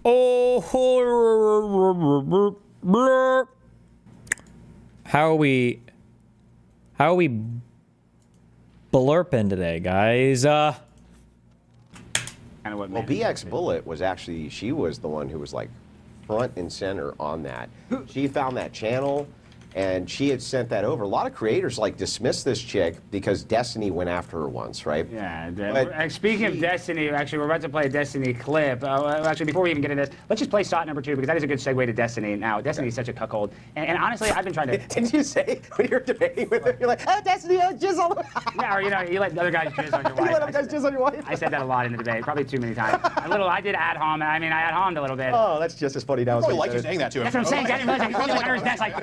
Oh, how are we blurping today, guys? Well, BX Bullet was actually, she was the one who was like front and center on that. She found that channel and she had sent that over. A lot of creators like dismissed this chick because Destiny went after her once, right? Yeah. Speaking of Destiny, actually, we're about to play a Destiny clip. Actually, before we even get into this, let's just play SOT number 2 because that is a good segue to Destiny. Now, Destiny is such a cuckold, and honestly, I've been trying to. Didn't you say when you're debating with him, you're like, oh, Destiny, jizz on the. Yeah, or you let other guys jizz on your wife. You let other guys jizz on your wife. I said that a lot in the debate, probably too many times. I did ad hom. I mean, I ad homed a little bit. Oh, that's just as funny now. I like you saying that to him. That's what I'm saying. I didn't realize I felt under his desk like,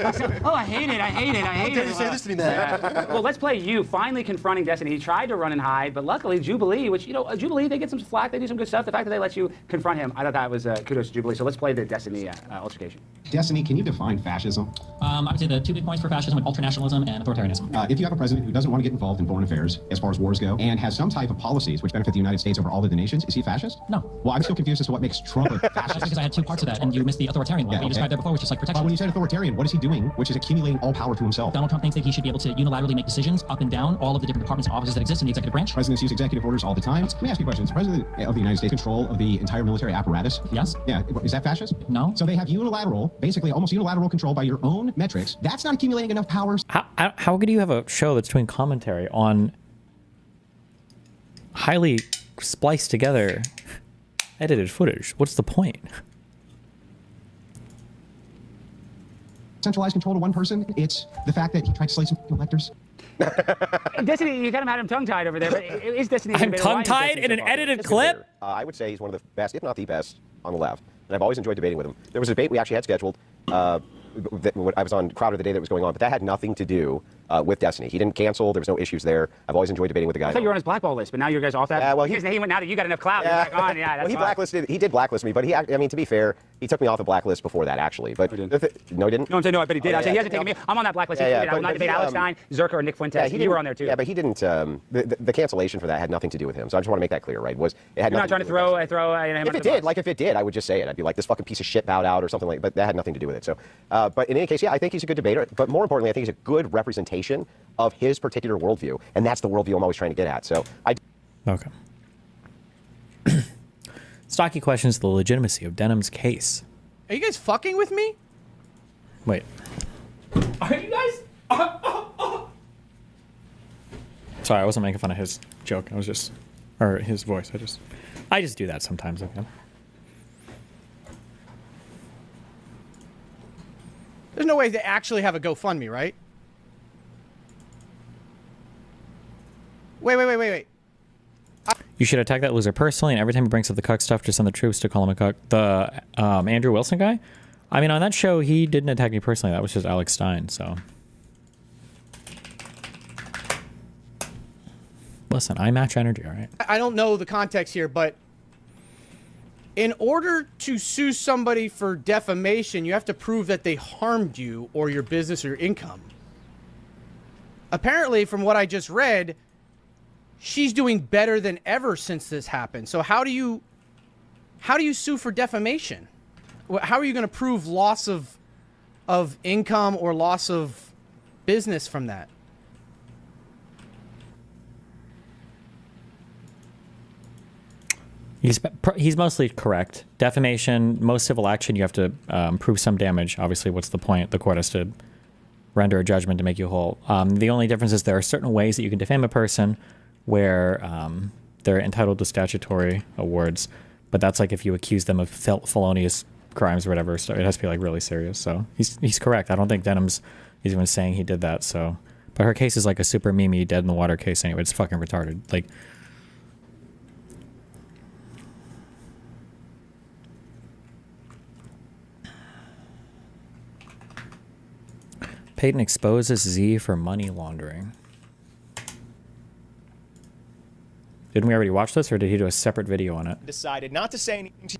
oh, I hate it. How dare you say this to me, man? Well, let's play you finally confronting Destiny. He tried to run and hide, but luckily Jubilee, which, Jubilee, they get some flack, they do some good stuff. The fact that they let you confront him, I thought that was kudos to Jubilee. So let's play the Destiny altercation. Destiny, can you define fascism? I would say the 2 big points for fascism are ultranationalism and authoritarianism. If you have a president who doesn't want to get involved in foreign affairs as far as wars go, and has some type of policies which benefit the United States over all of the nations, is he fascist? No. Well, I'm still confused as to what makes Trump a That's fascist. because I had 2 parts of that, and you missed the authoritarian one. Yeah, But you described that before, which is like protection. When you said authoritarian, what is he doing, which is accumulating all power to himself? Donald Trump thinks that he should be able to unilaterally make decisions up and down all of the different departments and offices that exist in the executive branch. Presidents use executive orders all the time. Let me ask you a question. Is the President of the United States control of the entire military apparatus? Yes. Yeah. Is that fascist? No. So they have unilateral, basically almost unilateral control by your own metrics. That's not accumulating enough powers. How could you have a show that's doing commentary on highly spliced together edited footage? What's the point? Centralized control to one person. It's the fact that he tried to slay some electors. Destiny, you kind of had him tongue-tied over there, but is Destiny... I'm tongue-tied in an edited clip? I would say he's one of the best, if not the best, on the left. And I've always enjoyed debating with him. There was a debate we actually had scheduled. I was on Crowder the day that was going on, but that had nothing to do with Destiny. He didn't cancel. There was no issues there. I've always enjoyed debating with the guy. I thought you were on his blackball list, but now you guys off that? Well, he went, now that you got enough clout, you're back on. Yeah, that's well, he did blacklist me, but I mean, to be fair, he took me off the blacklist before that, actually. But no, he didn't? No, I'm saying no, but he did. I said he hasn't taken me. I'm on that blacklist. I will not debate Alex Stein, Zerka, or Nick Fuentes. You were on there, too. Yeah, but he didn't. The cancellation for that had nothing to do with him. So I just want to make that clear, right? It had You're not trying to throw him if it did, like if it did, I would just say it. I'd be like, this fucking piece of shit bowed out or something like. But that had nothing to do with it. So, but in any case, yeah, I think he's a good debater. But more importantly, I think he's a good representation of his particular worldview, and that's the worldview I'm always trying to get at. So Okay. Stocky questions the legitimacy of Denham's case. Are you guys fucking with me? Wait. Are you guys? Sorry, I wasn't making fun of his joke. I was just, or his voice. I just do that sometimes. Okay. There's no way they actually have a GoFundMe, right? Wait. You should attack that loser personally, and every time he brings up the cuck stuff, just send the troops to call him a cuck. The Andrew Wilson guy? I mean, on that show, he didn't attack me personally. That was just Alex Stein, so. Listen, I match energy, all right? I don't know the context here, but in order to sue somebody for defamation, you have to prove that they harmed you or your business or your income. Apparently, from what I just read, she's doing better than ever since this happened. So how do you sue for defamation? How are you going to prove loss of income or loss of business from that? He's mostly correct. Defamation, most civil action, you have to prove some damage. Obviously, what's the point? The court has to render a judgment to make you whole. The only difference is there are certain ways that you can defame a person where they're entitled to statutory awards, but that's like if you accuse them of felonious crimes or whatever. So it has to be like really serious. So he's correct. I don't think Denham's even saying he did that. So, but her case is like a super Mimi dead in the water case anyway. It's fucking retarded. Like. Peyton exposes Z for money laundering. Didn't we already watch this, or did he do a separate video on it? Decided not to say anything to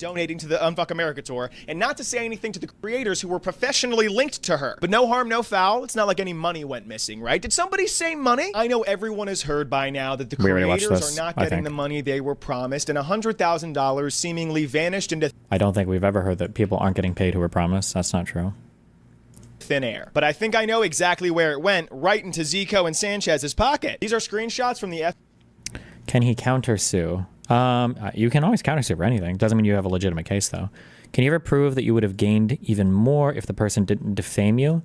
donating to the Unfuck America tour, and not to say anything to the creators who were professionally linked to her. But no harm, no foul. It's not like any money went missing, right? Did somebody say money? I know everyone has heard by now that the creators are not getting the money they were promised, and $100,000 seemingly vanished into I don't think we've ever heard that people aren't getting paid who were promised. That's not true. thin air. But I think I know exactly where it went, right into Zico and Sanchez's pocket. These are screenshots from the Can he countersue? You can always countersue for anything. Doesn't mean you have a legitimate case, though. Can you ever prove that you would have gained even more if the person didn't defame you?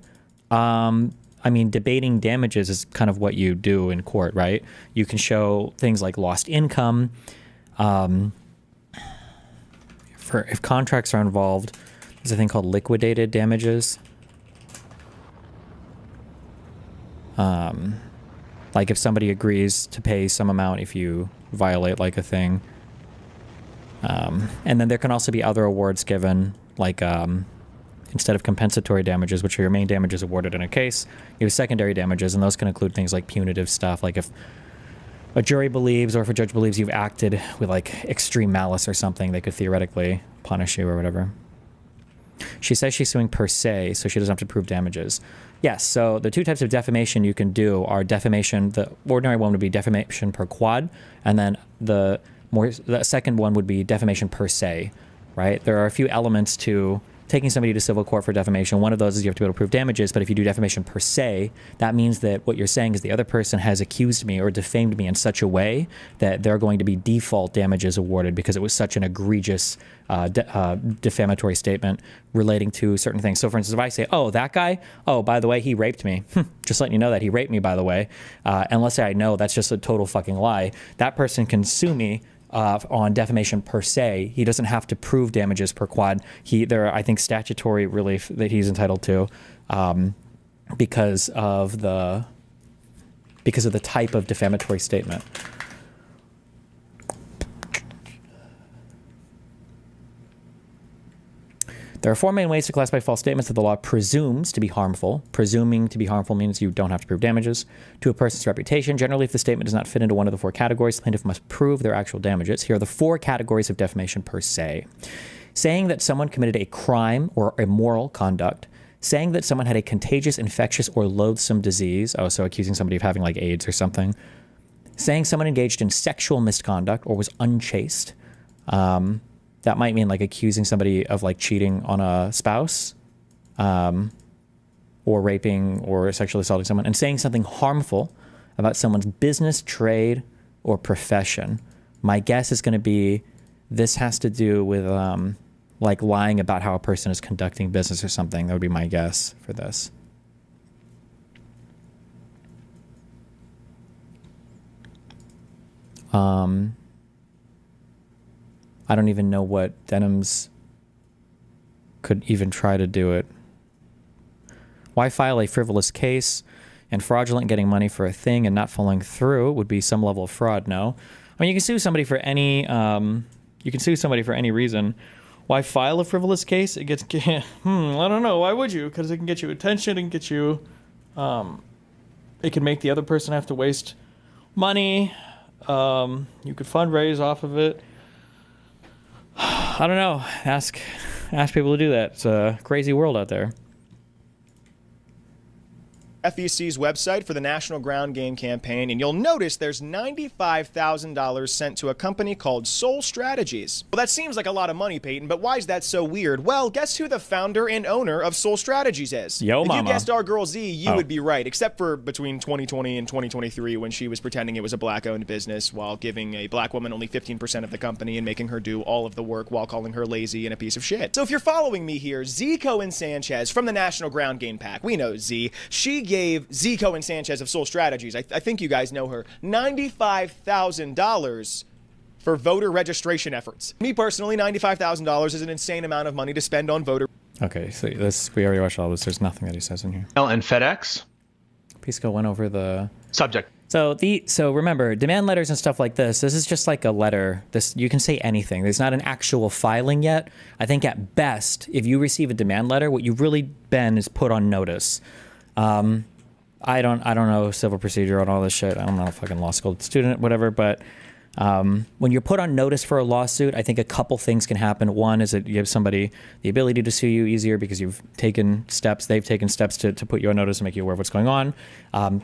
I mean, debating damages is kind of what you do in court, right? You can show things like lost income. If contracts are involved, there's a thing called liquidated damages. Like if somebody agrees to pay some amount if you violate like a thing. And then there can also be other awards given, like instead of compensatory damages, which are your main damages awarded in a case, you have secondary damages, and those can include things like punitive stuff, like if a jury believes or if a judge believes you've acted with like extreme malice or something, they could theoretically punish you or whatever. She says she's suing per se, so she doesn't have to prove damages. Yes, so the two types of defamation you can do are defamation. The ordinary one would be defamation per quad, and then the second one would be defamation per se, right? There are a few elements to taking somebody to civil court for defamation. One of those is you have to be able to prove damages, but if you do defamation per se, that means that what you're saying is the other person has accused me or defamed me in such a way that they're going to be default damages awarded because it was such an egregious defamatory statement relating to certain things. So for instance, if I say, oh, that guy, oh, by the way, he raped me. Just letting you know that he raped me, by the way. And let's say I know that's just a total fucking lie. That person can sue me on defamation per se. He doesn't have to prove damages per quad. There are, I think, statutory relief that he's entitled to because of the type of defamatory statement. There are four main ways to classify false statements that the law presumes to be harmful. Presuming to be harmful means you don't have to prove damages to a person's reputation. Generally, if the statement does not fit into one of the four categories, the plaintiff must prove their actual damages. Here are the four categories of defamation per se. Saying that someone committed a crime or immoral conduct. Saying that someone had a contagious, infectious, or loathsome disease. Oh, so accusing somebody of having like AIDS or something. Saying someone engaged in sexual misconduct or was unchaste. That might mean like accusing somebody of like cheating on a spouse, or raping or sexually assaulting someone, and saying something harmful about someone's business, trade, or profession. My guess is going to be this has to do with like lying about how a person is conducting business or something. That would be my guess for this. I don't even know what Denham's could even try to do it. Why file a frivolous case and fraudulent getting money for a thing and not following through would be some level of fraud, no? I mean, you can sue somebody for any reason. Why file a frivolous case? It gets, I don't know. Why would you? Because it can get you attention and get you, it can make the other person have to waste money. You could fundraise off of it. I don't know. Ask people to do that. It's a crazy world out there. FEC's website for the National Ground Game Campaign, and you'll notice there's $95,000 sent to a company called Soul Strategies. Well, that seems like a lot of money, Peyton, but why is that so weird? Well, guess who the founder and owner of Soul Strategies is? Yo, if mama. you guessed our girl Z, you would be right, except for between 2020 and 2023 when she was pretending it was a black-owned business while giving a black woman only 15% of the company and making her do all of the work while calling her lazy and a piece of shit. So if you're following me here, Zico and Sanchez from the National Ground Game Pack, we know Z, she gave Zico and Sanchez of Soul Strategies, I think you guys know her, $95,000 for voter registration efforts. Me personally, $95,000 is an insane amount of money to spend on voter. Okay, so we already watched all this. There's nothing that he says in here. And FedEx. Pisco went over the Subject. So remember, demand letters and stuff like this is just like a letter. You can say anything. There's not an actual filing yet. I think at best, if you receive a demand letter, what you've really been is put on notice. I don't know civil procedure on all this shit. I'm not a fucking law school student, whatever, but When you're put on notice for a lawsuit, I think a couple things can happen. One is that you give somebody the ability to sue you easier because you've taken steps, they've taken steps to put you on notice and make you aware of what's going on.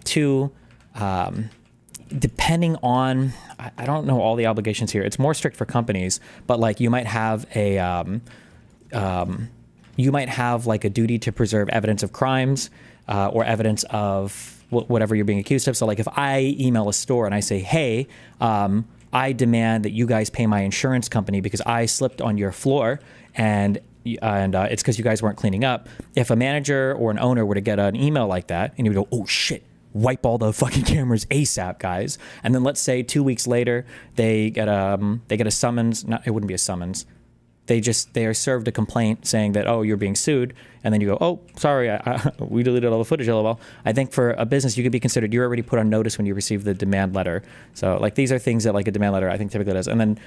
Two, depending on, I don't know all the obligations here. It's more strict for companies, but like you might have like a duty to preserve evidence of crimes or evidence of whatever you're being accused of. So like if I email a store and I say, hey, I demand that you guys pay my insurance company because I slipped on your floor and it's because you guys weren't cleaning up. If a manager or an owner were to get an email like that and you would go, oh shit, wipe all the fucking cameras ASAP, guys. And then let's say 2 weeks later, they get a summons. It wouldn't be a summons. They are served a complaint saying that, oh, you're being sued. And then you go, oh, sorry, we deleted all the footage, LOL. I think for a business, you could be considered, you're already put on notice when you receive the demand letter. So like these are things that like a demand letter I think typically does. And then,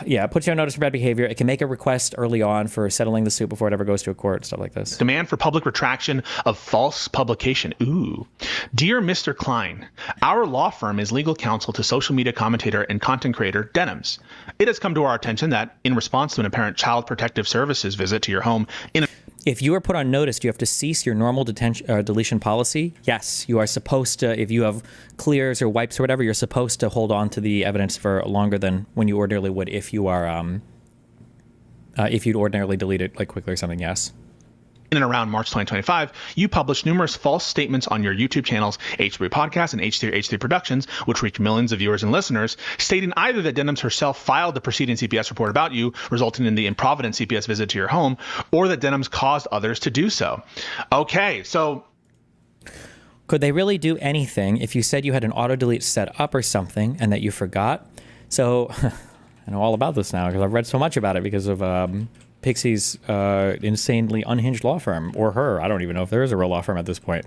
yeah, it puts you on notice for bad behavior. It can make a request early on for settling the suit before it ever goes to a court, stuff like this. Demand for public retraction of false publication. Ooh. Dear Mr. Klein, our law firm is legal counsel to social media commentator and content creator Denims. It has come to our attention that in response to an apparent Child Protective Services visit to your home if you are put on notice, do you have to cease your normal deletion policy? Yes, you are supposed to. If you have clears or wipes or whatever, you're supposed to hold on to the evidence for longer than when you ordinarily would if you are if you'd ordinarily delete it like quickly or something. Yes. In and around March 2025, you published numerous false statements on your YouTube channels, H3 Podcast and H3 Productions, which reach millions of viewers and listeners, stating either that Denims herself filed the preceding CPS report about you, resulting in the improvident CPS visit to your home, or that Denims caused others to do so. Okay, so could they really do anything if you said you had an auto-delete set up or something and that you forgot? So I know all about this now because I've read so much about it because of Pixie's insanely unhinged law firm, or her. I don't even know if there is a real law firm at this point.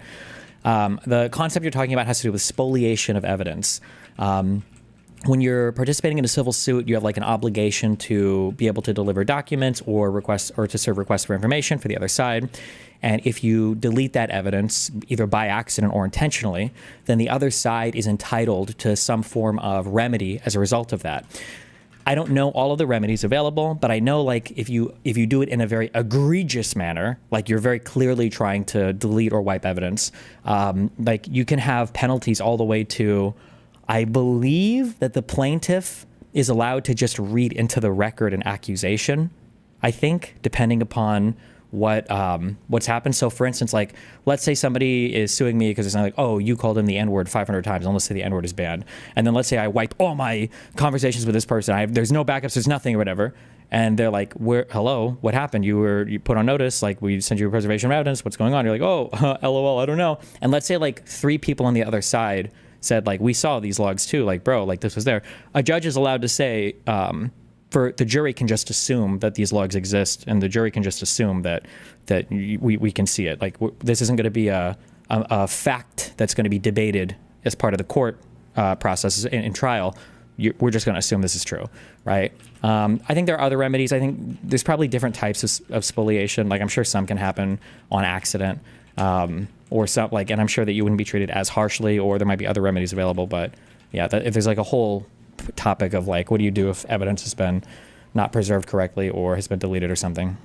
The concept you're talking about has to do with spoliation of evidence. When you're participating in a civil suit, you have like an obligation to be able to deliver documents or requests or to serve requests for information for the other side. And if you delete that evidence, either by accident or intentionally, then the other side is entitled to some form of remedy as a result of that. I don't know all of the remedies available, but I know like if you do it in a very egregious manner, like you're very clearly trying to delete or wipe evidence, like you can have penalties all the way to, I believe that the plaintiff is allowed to just read into the record an accusation, I think, depending upon what's happened. So for instance, like, let's say somebody is suing me because it's not like, oh, you called him the N-word 500 times, and let's say the N-word is banned. And then let's say I wipe all my conversations with this person. There's no backups, there's nothing or whatever. And they're like, hello, what happened? You put on notice, like we sent you a preservation of evidence, what's going on? You're like, oh, LOL, I don't know. And let's say like 3 people on the other side said like, we saw these logs too, like, bro, like this was there. A judge is allowed to say, the jury can just assume that these logs exist, and the jury can just assume that we can see it. Like this isn't going to be a fact that's going to be debated as part of the court process in trial. We're just going to assume this is true, right? I think there are other remedies. I think there's probably different types of spoliation. Like I'm sure some can happen on accident, or some like, and I'm sure that you wouldn't be treated as harshly, or there might be other remedies available. But yeah, if there's like a whole topic of like, what do you do if evidence has been not preserved correctly or has been deleted or something?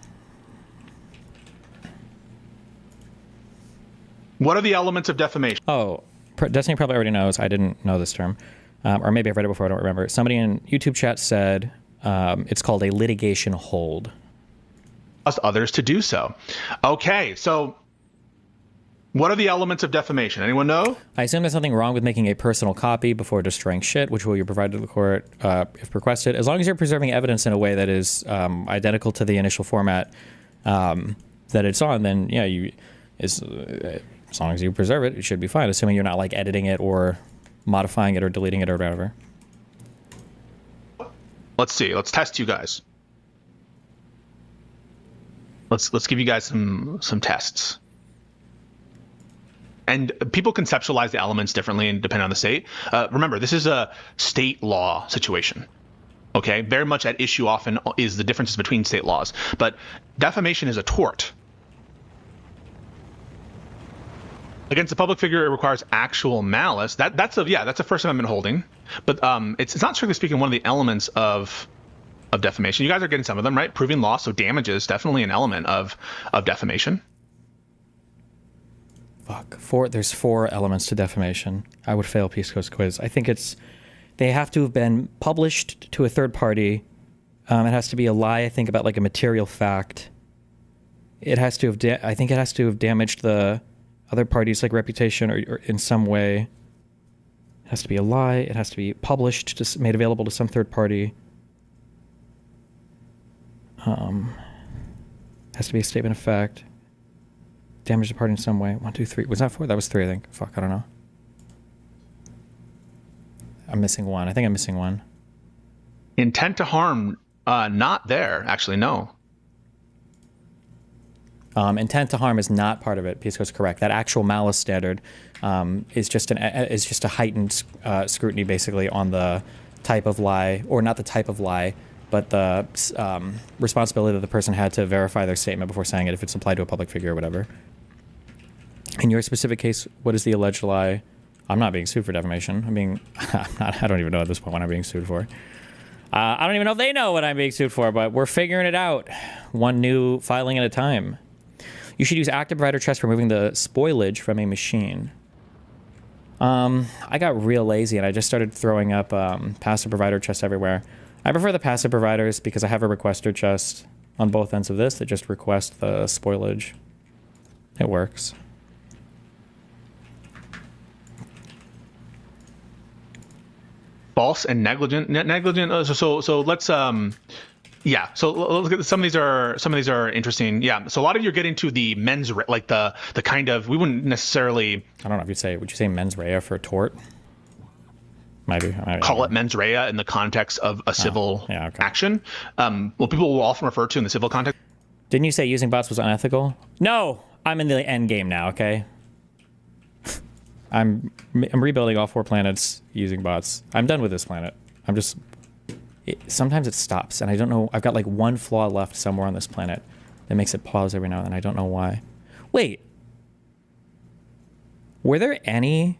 What are the elements of defamation? Oh, Destiny probably already knows. I didn't know this term. Or maybe I've read it before, I don't remember. Somebody in YouTube chat said it's called a litigation hold. Others to do so. Okay, so what are the elements of defamation? Anyone know? I assume there's something wrong with making a personal copy before destroying shit, which will you provide to the court if requested, as long as you're preserving evidence in a way that is identical to the initial format that it's on. Then yeah, as long as you preserve it, it should be fine. Assuming you're not like editing it or modifying it or deleting it or whatever. Let's see. Let's test you guys. Let's give you guys some tests. And people conceptualize the elements differently and depending on the state. Remember, this is a state law situation. Okay, very much at issue often is the differences between state laws. But defamation is a tort. Against a public figure, it requires actual malice. That's a First Amendment holding, but it's not strictly speaking one of the elements of defamation. You guys are getting some of them, right? Proving loss, so damage is definitely an element of defamation. Fuck. There's 4 elements to defamation. I would fail Pisco's quiz. I think they have to have been published to a third party. It has to be a lie, I think, about like a material fact. It has to have, I think it has to have damaged the other party's like reputation or in some way. It has to be a lie. It has to be published, made available to some third party. Has to be a statement of fact. Damage the party in some way. 1, 2, 3. Was that 4? That was 3, I think. Fuck, I don't know. I'm missing 1. I think I'm missing 1. Intent to harm, not there. Actually, no. Intent to harm is not part of it. Pisco's correct. That actual malice standard is just a heightened scrutiny, basically, on the type of lie, or not the type of lie, but the responsibility that the person had to verify their statement before saying it, if it's applied to a public figure or whatever. In your specific case, what is the alleged lie? I'm not being sued for defamation. I don't even know at this point what I'm being sued for. I don't even know if they know what I'm being sued for, but we're figuring it out. One new filing at a time. You should use active provider trust for removing the spoilage from a machine. I got real lazy and I just started throwing up passive provider chests everywhere. I prefer the passive providers because I have a requester chest on both ends of this that just requests the spoilage. It works. False and negligent. So let's yeah. So let's get some of these are interesting. Yeah. So a lot of you are getting to the mens rea, like the kind of, we wouldn't necessarily. I don't know if would you say mens rea for tort? Maybe. Call it mens rea in the context of a civil action. Well, people will often refer to in the civil context. Didn't you say using bots was unethical? No, I'm in the end game now. Okay. I'm rebuilding all 4 planets using bots. I'm done with this planet. Sometimes it stops, and I don't know. I've got like 1 flaw left somewhere on this planet that makes it pause every now and then. I don't know why. Wait. Were there any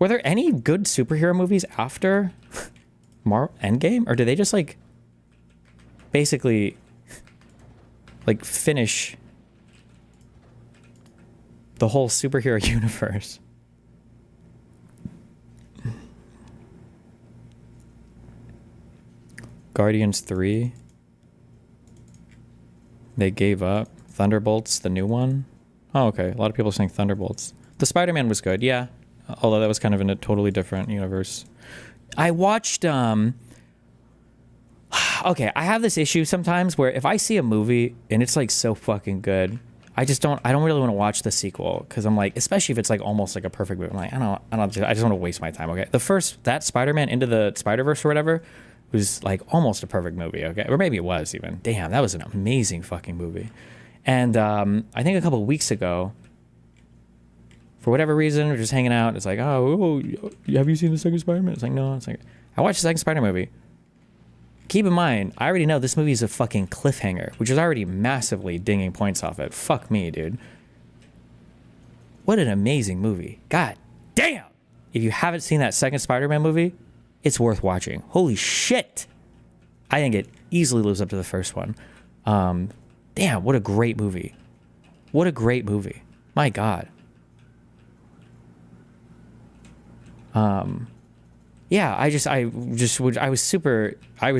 good superhero movies after Endgame? Or did they just like basically like finish the whole superhero universe? Guardians 3. They gave up. Thunderbolts, the new one. Oh, okay. A lot of people are saying Thunderbolts. The Spider-Man was good, yeah. Although that was kind of in a totally different universe. I watched, okay, I have this issue sometimes where if I see a movie and it's like so fucking good, I don't really want to watch the sequel, because I'm like, especially if it's like almost like a perfect movie. I'm like, I just want to waste my time, okay? That Spider-Man Into the Spider-Verse or whatever was like almost a perfect movie, okay? Or maybe it was even. Damn, that was an amazing fucking movie. And I think a couple of weeks ago, for whatever reason, we're just hanging out. It's like, oh, have you seen the second Spider-Man? It's like, no. It's like, I watched the second Spider movie. Keep in mind, I already know this movie is a fucking cliffhanger, which is already massively dinging points off it. Fuck me, dude. What an amazing movie. God damn. If you haven't seen that second Spider-Man movie, it's worth watching. Holy shit. I think it easily lives up to the first one. Damn, what a great movie. What a great movie. My God. Yeah, I was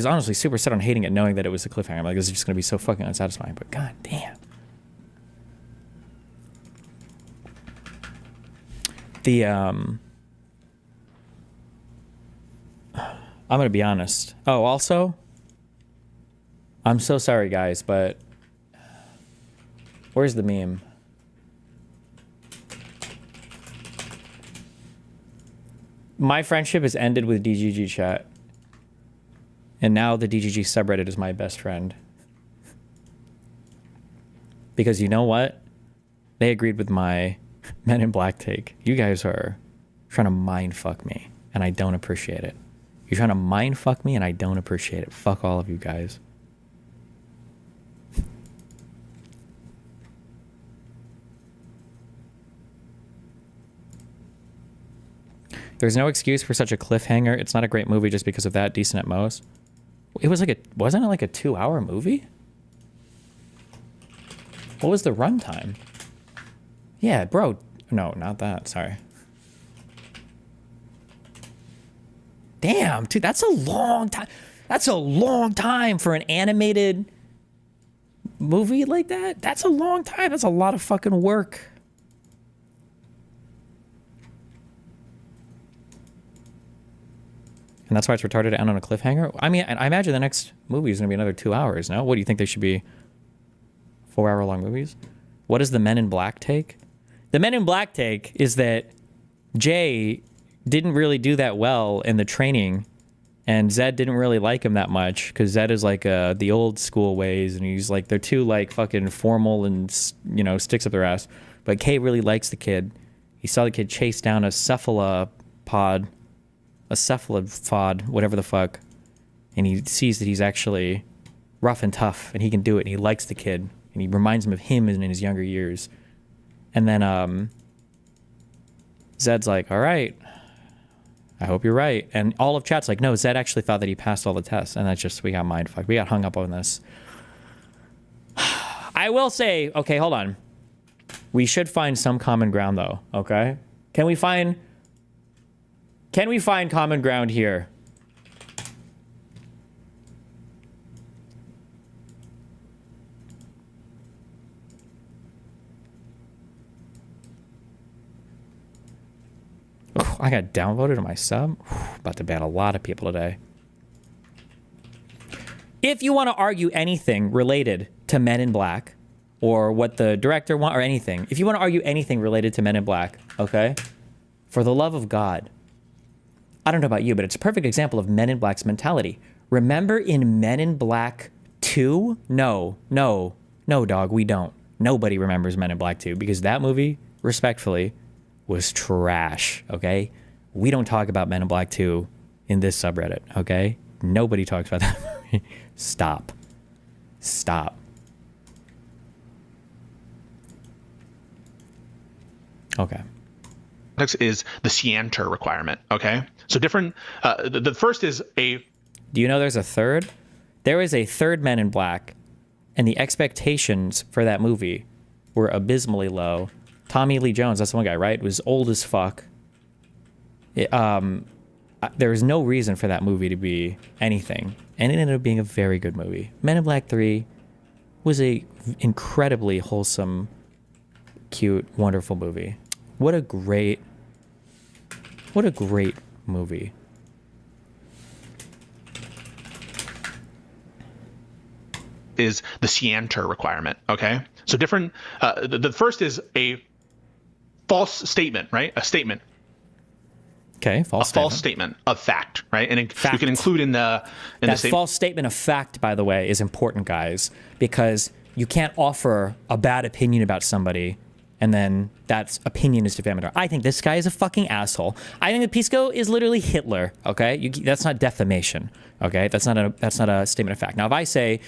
honestly super set on hating it, knowing that it was a cliffhanger. I'm like, this is just gonna be so fucking unsatisfying, but god damn. I'm gonna be honest. Oh, also, I'm so sorry guys, but where's the meme? My friendship has ended with DGG chat. And now the DGG subreddit is my best friend. Because you know what? They agreed with my Men in Black take. You guys are trying to mind fuck me, and I don't appreciate it. You're trying to mind fuck me, and I don't appreciate it. Fuck all of you guys. There's no excuse for such a cliffhanger. It's not a great movie just because of that. Decent at most. It was like wasn't it like a 2-hour movie? What was the runtime? Yeah, bro. No, not that. Sorry. Damn, dude, that's a long time. That's a long time for an animated movie like that. That's a long time. That's a lot of fucking work. And that's why it's retarded to end on a cliffhanger. I mean, I imagine the next movie is going to be another 2 hours. No, what do you think they should be? 4-hour-long movies? What is the Men in Black take? The Men in Black take is that Jay didn't really do that well in the training, and Zed didn't really like him that much because Zed is like the old school ways, and he's like they're too like fucking formal and sticks up their ass. But Kay really likes the kid. He saw the kid chase down a cephalopod, whatever the fuck, and he sees that he's actually rough and tough, and he can do it, and he likes the kid, and he reminds him of him in his younger years. And then Zed's like, all right, I hope you're right. And all of chat's like, no, Zed actually thought that he passed all the tests. And that's just, we got mindfucked. We got hung up on this. I will say, okay, hold on. We should find some common ground though, okay? Can we find common ground here? I got downvoted on my sub. About to ban a lot of people today. If you want to argue anything related to Men in Black or what the director want or anything, if you want to argue anything related to Men in Black, okay? For the love of God, I don't know about you, but it's a perfect example of Men in Black's mentality. Remember in Men in Black 2? No, dog, we don't. Nobody remembers Men in Black 2 because that movie, respectfully, was trash, okay? We don't talk about Men in Black 2 in this subreddit, okay? Nobody talks about that movie. Stop. Okay. Is the scienter requirement, okay? So different, the first is a... Do you know there's a third? There is a third Men in Black, and the expectations for that movie were abysmally low. Tommy Lee Jones, that's the one guy, right? Was old as fuck. There was no reason for that movie to be anything, and it ended up being a very good movie. Men in Black 3 was a incredibly wholesome, cute, wonderful movie. What a great movie. Is the scienter requirement, okay? So different, the first is a false statement, right? A statement. Okay, false statement of fact, right? And fact. You can include in the false statement of fact, by the way, is important, guys, because you can't offer a bad opinion about somebody and then that opinion is defamatory. I think this guy is a fucking asshole. I think that Pisco is literally Hitler. Okay, that's not defamation. Okay, that's not a statement of fact. Now, if I say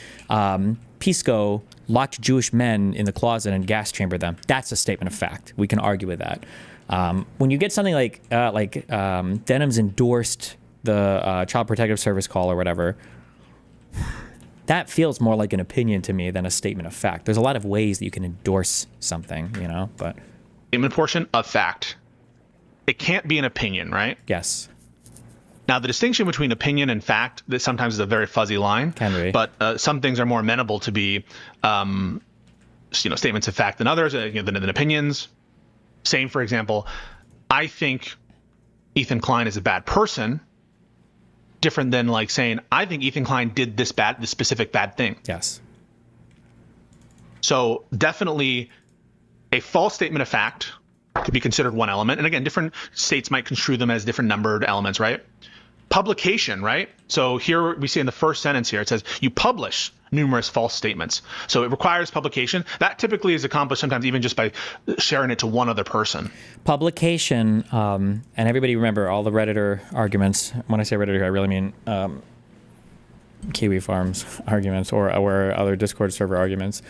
Pisco locked Jewish men in the closet and gas chambered them, that's a statement of fact. We can argue with that. When you get something like Denham's endorsed the Child Protective Service call or whatever, that feels more like an opinion to me than a statement of fact. There's a lot of ways that you can endorse something, but... Statement portion of fact. It can't be an opinion, right? Yes. Now, the distinction between opinion and fact, that sometimes is a very fuzzy line. Can be. But some things are more amenable to be, statements of fact than others, than opinions. Saying, for example, I think Ethan Klein is a bad person, different than like saying, I think Ethan Klein did this specific bad thing. Yes. So definitely a false statement of fact could be considered one element. And again, different states might construe them as different numbered elements, right? Publication, right? So here we see in the first sentence here, it says you publish numerous false statements. So it requires publication. That typically is accomplished sometimes even just by sharing it to one other person. Publication, and everybody remember all the Redditor arguments. When I say Redditor, I really mean Kiwi Farms arguments or other Discord server arguments.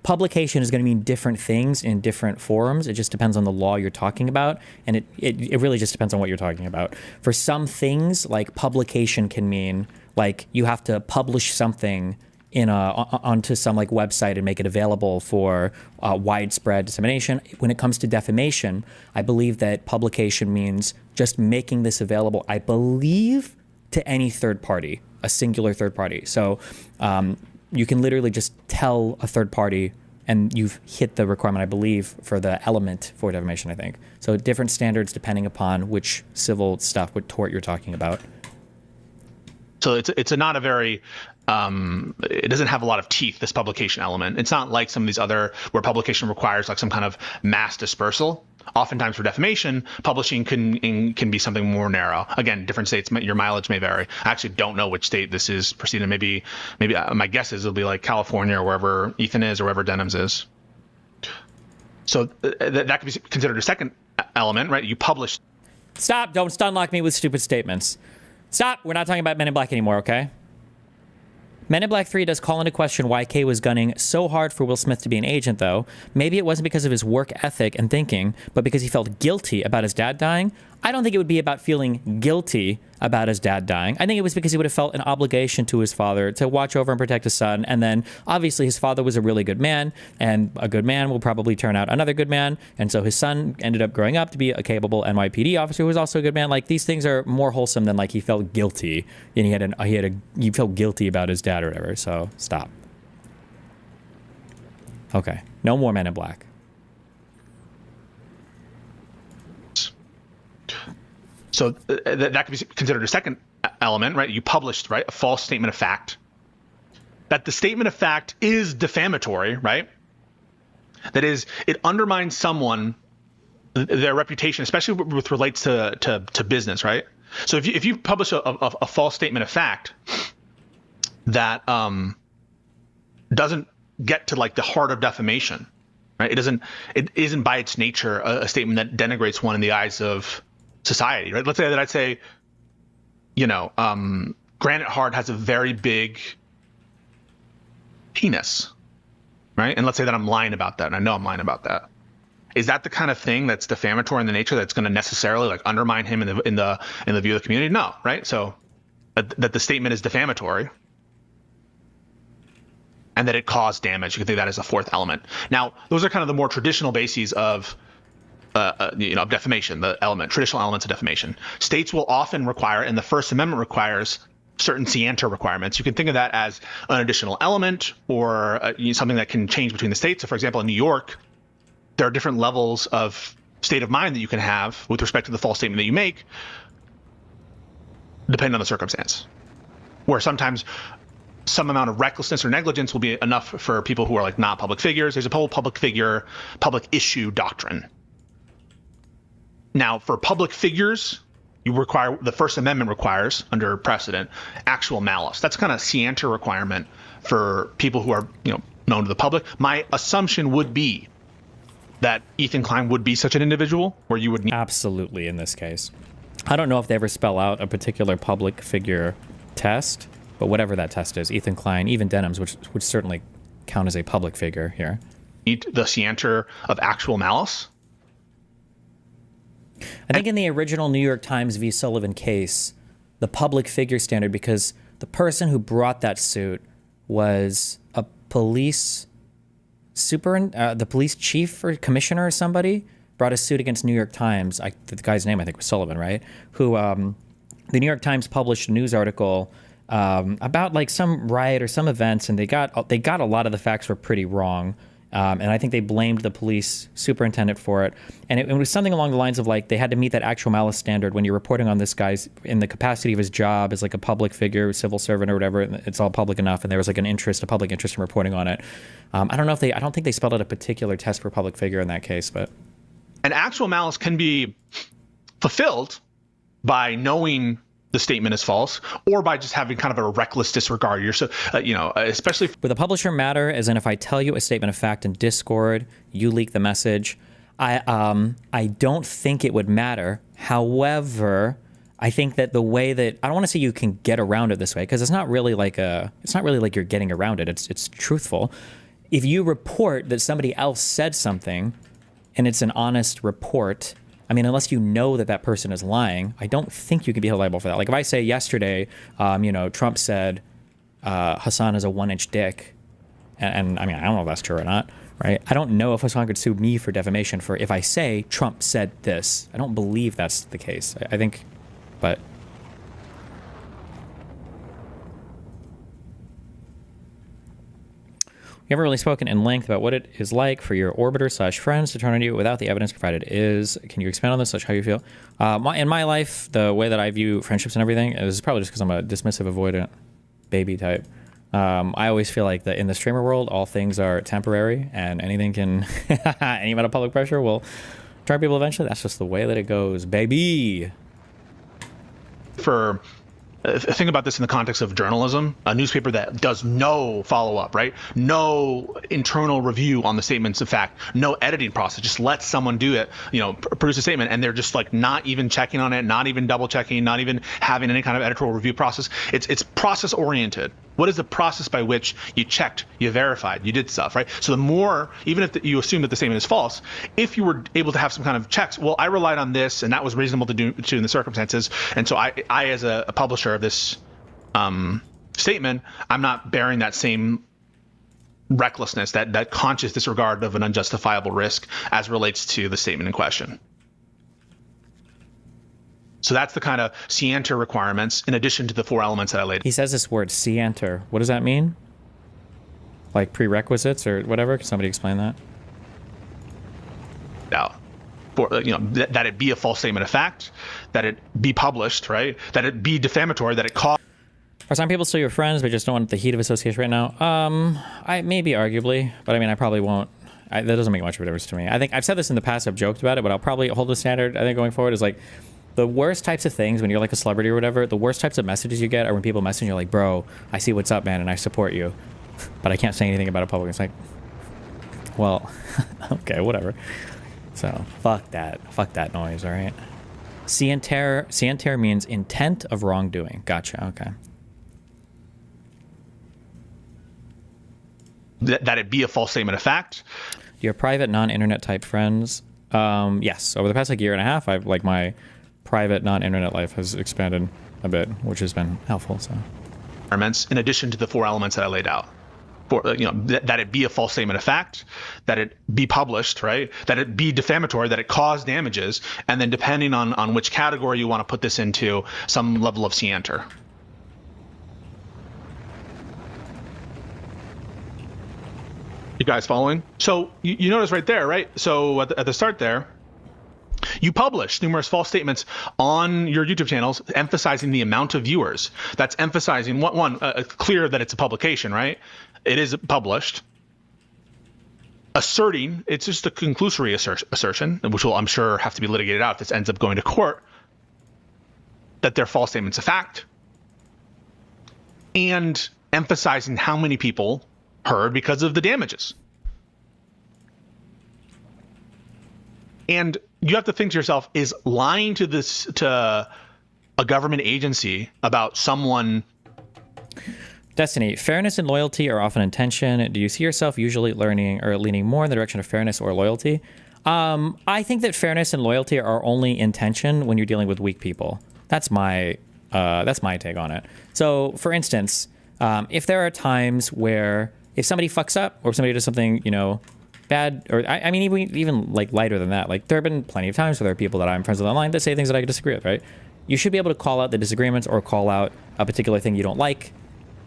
publication is going to mean different things in different forums. It just depends on the law you're talking about, and it really just depends on what you're talking about. For some things, like publication can mean like you have to publish something onto some like website and make it available for widespread dissemination. When it comes to defamation, I believe that publication means just making this available, I believe, to any third party, a singular third party. So you can literally just tell a third party and you've hit the requirement, I believe, for the element for defamation, I think. So different standards depending upon which civil stuff, what tort you're talking about. So it's not a very, it doesn't have a lot of teeth, this publication element. It's not like some of these other, where publication requires like some kind of mass dispersal. Oftentimes for defamation, publishing can be something more narrow. Again, different states, your mileage may vary. I actually don't know which state this is proceeding. Maybe my guess is it'll be like California or wherever Ethan is or wherever Denims is. So that could be considered a second element, right? You publish. Stop, don't stun lock me with stupid statements. Stop, we're not talking about Men in Black anymore, okay? Men in Black 3 does call into question why Kay was gunning so hard for Will Smith to be an agent, though. Maybe it wasn't because of his work ethic and thinking, but because he felt guilty about his dad dying. I don't think it would be about feeling guilty about his dad dying. I think it was because he would have felt an obligation to his father to watch over and protect his son. And then, obviously, his father was a really good man, and a good man will probably turn out another good man. And so his son ended up growing up to be a capable NYPD officer who was also a good man. Like, these things are more wholesome than, like, he felt guilty. And he felt guilty about his dad or whatever. So, stop. Okay. No more Men in Black. So that could be considered a second element, right? You published, right, a false statement of fact. That the statement of fact is defamatory, right? That is, it undermines someone, their reputation, especially with relates to business, right? So if you publish a false statement of fact that doesn't get to like the heart of defamation, right? It isn't by its nature a statement that denigrates one in the eyes of society, right? Let's say that I'd say, Granite Hart has a very big penis, right? And let's say that I'm lying about that, and I know I'm lying about that. Is that the kind of thing that's defamatory in the nature that's going to necessarily like undermine him in the view of the community? No, right? So that the statement is defamatory and that it caused damage. You can think that as a fourth element. Now, those are kind of the more traditional bases of defamation, the traditional elements of defamation. States will often require, and the First Amendment requires, certain scienter requirements. You can think of that as an additional element or something that can change between the states. So, for example, in New York, there are different levels of state of mind that you can have with respect to the false statement that you make, depending on the circumstance. Where sometimes some amount of recklessness or negligence will be enough for people who are like not public figures. There's a whole public issue doctrine. Now, for public figures, the First Amendment requires, under precedent, actual malice. That's kind of scienter requirement for people who are, known to the public. My assumption would be that Ethan Klein would be such an individual where you would need. Absolutely, in this case. I don't know if they ever spell out a particular public figure test, but whatever that test is, Ethan Klein, even Denims, which would certainly count as a public figure here. Need the scienter of actual malice. I think in the original New York Times v. Sullivan case, the public figure standard, because the person who brought that suit was a police the police chief or commissioner or somebody, brought a suit against New York Times. The guy's name, I think, was Sullivan, right? Who the New York Times published a news article about like some riot or some events, and they got a lot of the facts were pretty wrong. And I think they blamed the police superintendent for it. And it was something along the lines of like they had to meet that actual malice standard when you're reporting on this guy's in the capacity of his job as like a public figure, civil servant or whatever. It's all public enough, and there was like a public interest in reporting on it. I don't think they spelled out a particular test for public figure in that case, but an actual malice can be fulfilled by knowing the statement is false, or by just having kind of a reckless disregard. You're so, especially with a publisher matter, as in if I tell you a statement of fact in Discord, you leak the message. I don't think it would matter. However, I think that the way that I don't want to say you can get around it this way, because it's not really like you're getting around it. It's truthful. if you report that somebody else said something and it's an honest report, I mean, unless you know that that person is lying, I don't think you can be held liable for that. Like if I say yesterday, Trump said Hassan is a 1-inch dick, and I mean, I don't know if that's true or not, right? I don't know if Hassan could sue me for defamation for if I say Trump said this. I don't believe that's the case. I think, but... You haven't really spoken in length about what it is like for your orbiter/friends to turn on you without the evidence provided is. Can you expand on this, how you feel? In my life, the way that I view friendships and everything is probably just because I'm a dismissive, avoidant baby type. I always feel like that in the streamer world, all things are temporary and anything can, any amount of public pressure will turn people eventually. That's just the way that it goes, baby. Think about this in the context of journalism, a newspaper that does no follow-up, right? No internal review on the statements of fact, no editing process, just let someone do it, produce a statement, and they're just like not even checking on it, not even double checking, not even having any kind of editorial review process. It's process oriented. What is the process by which you checked, you verified, you did stuff, right? So the more, even if you assume that the statement is false, if you were able to have some kind of checks, well, I relied on this and that was reasonable to do in the circumstances. And so I as a publisher of this statement, I'm not bearing that same recklessness, that conscious disregard of an unjustifiable risk as relates to the statement in question. So that's the kind of scienter requirements in addition to the 4 elements that I laid. He says this word, scienter. What does that mean? Like prerequisites or whatever? Can somebody explain that? Out. That it be a false statement of fact, that it be published, right? That it be defamatory, that it cause... Are some people still your friends, but just don't want the heat of association right now? Maybe arguably, but I mean, I probably won't. That doesn't make much of a difference to me. I think I've said this in the past, I've joked about it, but I'll probably hold the standard, I think, going forward is like, the worst types of things when you're like a celebrity or whatever, the worst types of messages you get are when people message you like, bro, I see what's up, man, and I support you, but I can't say anything about it publicly. It's like, well, okay, whatever. So fuck that noise, all right? Scienter means intent of wrongdoing. Gotcha, okay. That it be a false statement of fact. Your private non-internet type friends, yes. Over the past year and a half, I've my private non-internet life has expanded a bit, which has been helpful. So, in addition to the 4 elements that I laid out, that it be a false statement of fact, that it be published, right? That it be defamatory, that it cause damages, and then depending on which category you want to put this into, some level of scienter. You guys following? So you notice right there, right? So at the start there, you publish numerous false statements on your YouTube channels, emphasizing the amount of viewers. That's emphasizing clear that it's a publication, right? It is published. Asserting, it's just a conclusory assertion, which will, I'm sure, have to be litigated out if this ends up going to court, that they're false statements of fact. And emphasizing how many people heard because of the damages. And you have to think to yourself, is lying to a government agency about someone... Destiny, fairness and loyalty are often in tension. Do you see yourself usually leaning more in the direction of fairness or loyalty? I think that fairness and loyalty are only in tension when you're dealing with weak people. That's my take on it. So, for instance, if there are times where if somebody fucks up or if somebody does something, bad, or I mean, even like lighter than that, like there have been plenty of times where there are people that I'm friends with online that say things that I disagree with, right? You should be able to call out the disagreements or call out a particular thing you don't like,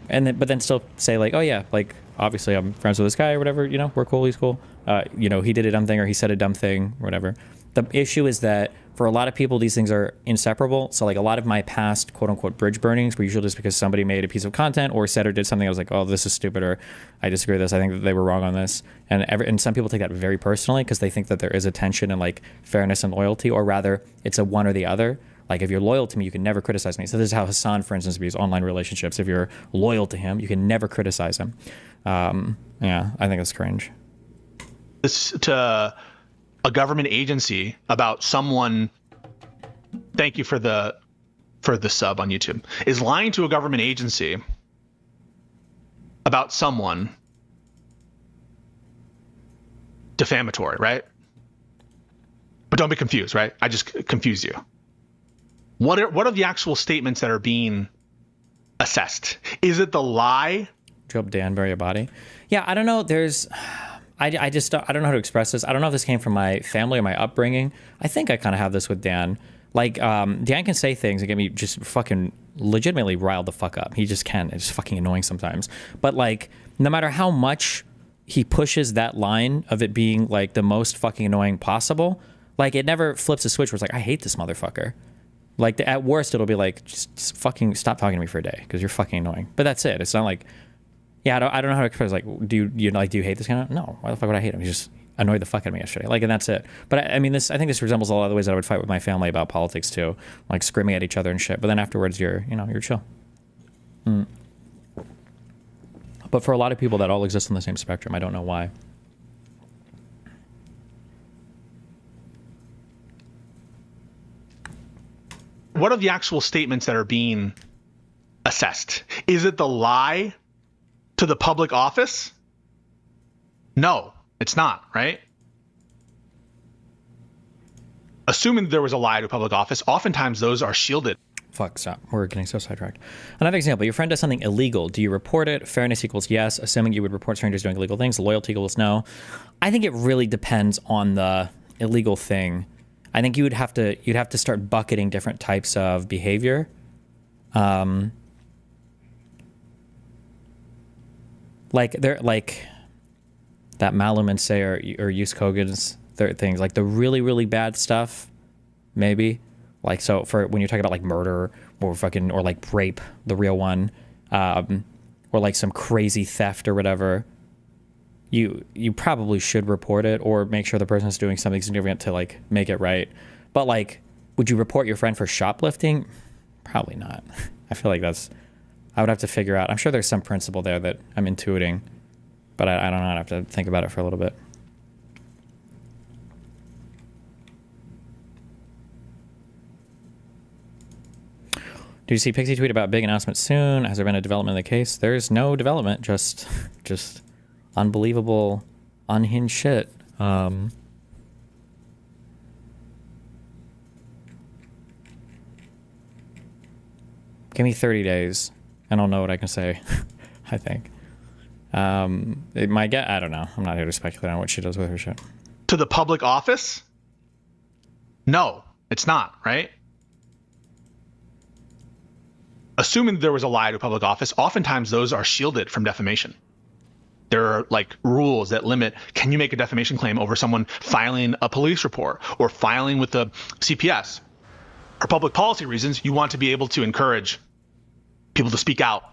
but then still say like, oh yeah, like obviously I'm friends with this guy or whatever, we're cool, he's cool. He did a dumb thing or he said a dumb thing or whatever. The issue is that for a lot of people, these things are inseparable. So like a lot of my past quote unquote bridge burnings were usually just because somebody made a piece of content or said or did something. I was like, oh, this is stupid, or I disagree with this. I think that they were wrong on this. And some people take that very personally because they think that there is a tension in like fairness and loyalty, or rather it's a one or the other. Like if you're loyal to me, you can never criticize me. So this is how Hassan, for instance, views online relationships. If you're loyal to him, you can never criticize him. Yeah, I think it's cringe. This to a government agency about someone. Thank you for the sub on YouTube. Is lying to a government agency about someone defamatory, right? But don't be confused, right? I just confused you. What are the actual statements that are being assessed? Is it the lie? Job Dan bury a body? Yeah, I don't know. I just don't know how to express this. I don't know if this came from my family or my upbringing. I think I kind of have this with Dan. Like, Dan can say things that get me just fucking legitimately riled the fuck up. He just can. It's fucking annoying sometimes. But like, no matter how much he pushes that line of it being like the most fucking annoying possible, like it never flips a switch where it's like, I hate this motherfucker. Like at worst, it'll be like, just fucking stop talking to me for a day because you're fucking annoying. But that's it. It's not like, yeah, I don't know how to express. Like, do you hate this guy? No. Why the fuck would I hate him? He just annoyed the fuck out of me yesterday. Like, and that's it. But I mean, I think this resembles a lot of the ways that I would fight with my family about politics too, like screaming at each other and shit. But then afterwards, you're chill. But for a lot of people, that all exists on the same spectrum. I don't know why. What are the actual statements that are being assessed? Is it the lie to the public office? No, it's not, right? Assuming there was a lie to public office, oftentimes those are shielded. Fuck, stop. We're getting so sidetracked. Another example, your friend does something illegal. Do you report it? Fairness equals yes. Assuming you would report strangers doing illegal things. Loyalty equals no. I think it really depends on the illegal thing. I think you'd have to start bucketing different types of behavior. Like that Malum and Say or Use Kogan's things, like the really, really bad stuff, maybe. Like, so for when you're talking about like murder or like rape, the real one, or like some crazy theft or whatever, you probably should report it or make sure the person is doing something significant to like make it right. But like, would you report your friend for shoplifting? Probably not. I feel like I would have to figure out. I'm sure there's some principle there that I'm intuiting, but I don't know. I'd have to think about it for a little bit. Do you see Pixie tweet about big announcement soon? Has there been a development in the case? There's no development, just unbelievable, unhinged shit. Give me 30 days, and I'll know what I can say, I think. It might get, I don't know. I'm not here to speculate on what she does with her shit. To the public office? No, it's not, right? Assuming there was a lie to public office, oftentimes those are shielded from defamation. There are like rules that limit, can you make a defamation claim over someone filing a police report or filing with the CPS? For public policy reasons, you want to be able to encourage people to speak out.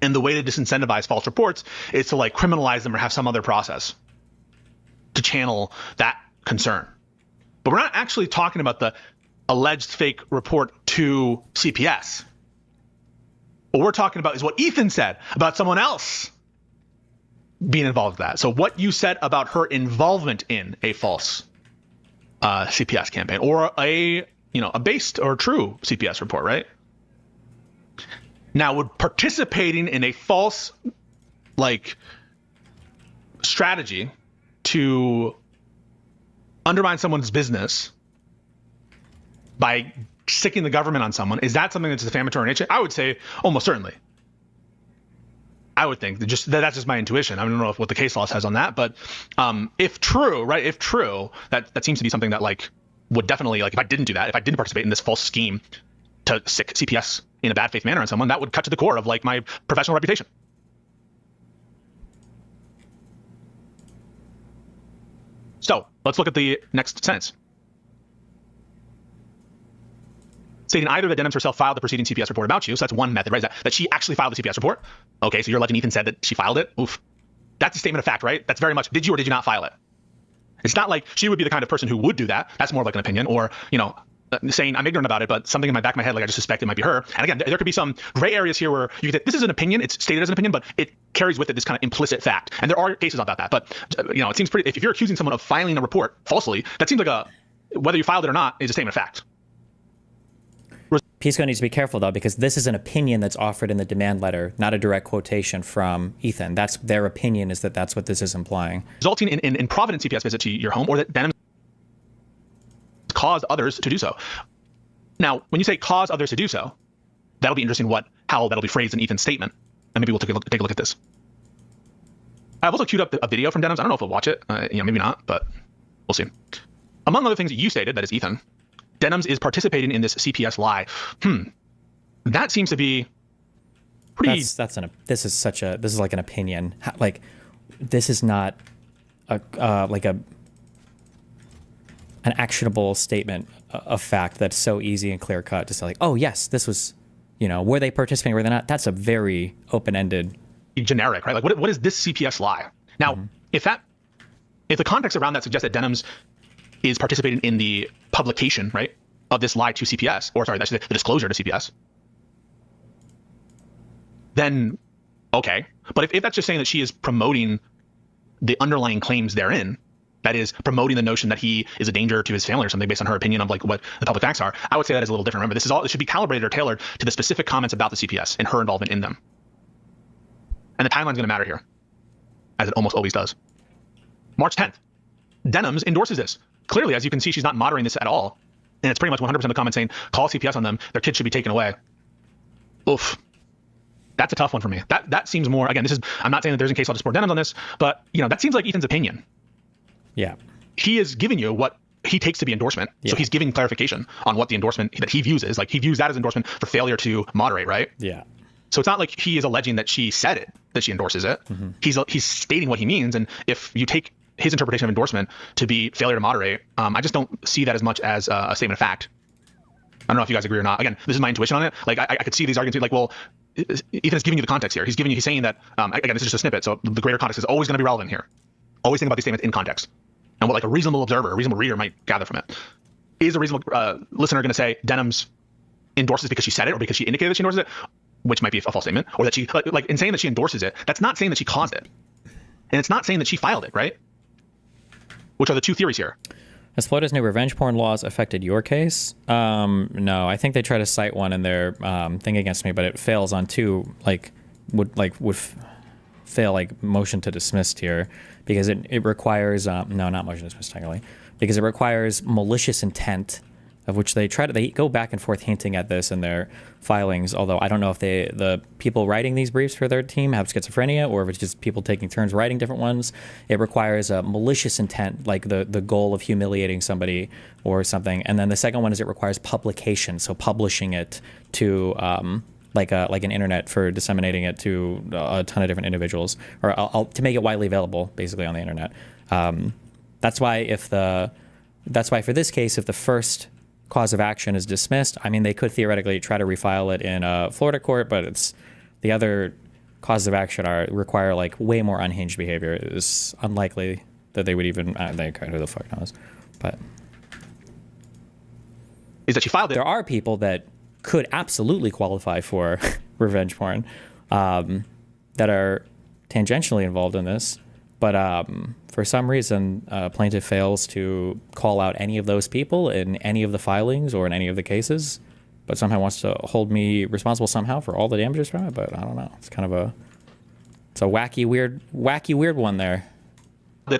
And the way to disincentivize false reports is to like criminalize them or have some other process to channel that concern. But we're not actually talking about the alleged fake report to CPS. What we're talking about is what Ethan said about someone else being involved with that. So what you said about her involvement in a false CPS campaign or a based or true CPS report, right? Now, would participating in a false strategy to undermine someone's business by sticking the government on someone, is that something that's defamatory in nature? I would say almost certainly. I would think that's just my intuition. I don't know what the case law says on that, but if true, right? If true, that seems to be something that would definitely, if I didn't do that, if I didn't participate in this false scheme to stick CPS in a bad faith manner on someone, that would cut to the core of my professional reputation. So let's look at the next sentence. Stating either that Denhams herself filed the preceding CPS report about you, so that's one method, right? That she actually filed the CPS report. Okay, so you're alleging Ethan said that she filed it. Oof. That's a statement of fact, right? That's very much, did you or did you not file it? It's not like she would be the kind of person who would do that. That's more like an opinion, or, saying I'm ignorant about it, but something in my back of my head, I just suspect it might be her. And again, there could be some gray areas here where you get, this is an opinion, it's stated as an opinion, but it carries with it this kind of implicit fact. And there are cases about that, but it seems pretty, if you're accusing someone of filing a report falsely, that seems like whether you filed it or not is a statement of fact. Pisco needs to be careful, though, because this is an opinion that's offered in the demand letter, not a direct quotation from Ethan. That's their opinion, is that that's what this is implying. Resulting in Providence CPS visit to your home, or that Denham caused others to do so. Now, when you say cause others to do so, that'll be interesting how that'll be phrased in Ethan's statement. And maybe we'll take a look at this. I've also queued up a video from Denham's. I don't know if we'll watch it. Maybe not, but we'll see. Among other things that you stated, that is Ethan, Denham's is participating in this CPS lie. That seems to be pretty. This is like an opinion. Like, this is not an actionable statement of fact that's so easy and clear cut to say, like, oh yes, this was, were they participating, were they not? That's a very open-ended. Generic, right? Like, what is this CPS lie? Now, if the context around that suggests that Denham's is participating in the publication, right, of this lie to CPS, or sorry, that's the disclosure to CPS, then okay. But if that's just saying that she is promoting the underlying claims therein, that is promoting the notion that he is a danger to his family or something based on her opinion of like what the public facts are, I would say that is a little different. Remember, it should be calibrated or tailored to the specific comments about the CPS and her involvement in them. And the timeline's going to matter here, as it almost always does. March 10th, Denham's endorses this. Clearly, as you can see, she's not moderating this at all. And it's pretty much 100% of the comments saying, call CPS on them, their kids should be taken away. Oof. That's a tough one for me. That seems more, again, I'm not saying that there's a case law to support Denham's on this, but that seems like Ethan's opinion. Yeah. He is giving you what he takes to be endorsement. Yeah. So he's giving clarification on what the endorsement that he views is. Like, he views that as endorsement for failure to moderate, right? Yeah. So it's not like he is alleging that she said it, that she endorses it. He's stating what he means. And if you take his interpretation of endorsement to be failure to moderate, I just don't see that as much as a statement of fact. I don't know if you guys agree or not. Again, this is my intuition on it. Like, I could see these arguments like, well, Ethan is giving you the context here. He's saying that, again, this is just a snippet. So the greater context is always going to be relevant here. Always think about these statements in context and what like a reasonable observer, a reasonable reader might gather from it. Is a reasonable listener going to say Denham's endorses because she said it or because she indicated that she endorses it, which might be a false statement, or that she, like in saying that she endorses it, that's not saying that she caused it. And it's not saying that she filed it, right? Which are the two theories here. Has Florida's new revenge porn laws affected your case? No, I think they try to cite one in their thing against me, but it fails on two, would fail like motion to dismiss here because it requires, no, not motion to dismiss technically, because it requires malicious intent, of which they go back and forth hinting at this in their filings, although I don't know if the people writing these briefs for their team have schizophrenia or if it's just people taking turns writing different ones. It requires a malicious intent, like the goal of humiliating somebody or something. And then the second one is it requires publication, so publishing it to like an internet for disseminating it to a ton of different individuals, or to make it widely available, basically on the internet. That's why for this case, if the first cause of action is dismissed, I mean, they could theoretically try to refile it in a Florida court, but it's the other causes of action require like way more unhinged behavior. It's unlikely that they would even, they kind of, who the fuck knows, but is that she filed it. There are people that could absolutely qualify for revenge porn that are tangentially involved in this, but for some reason, plaintiff fails to call out any of those people in any of the filings or in any of the cases, but somehow wants to hold me responsible somehow for all the damages from it. But I don't know. It's kind of it's a wacky, weird one there.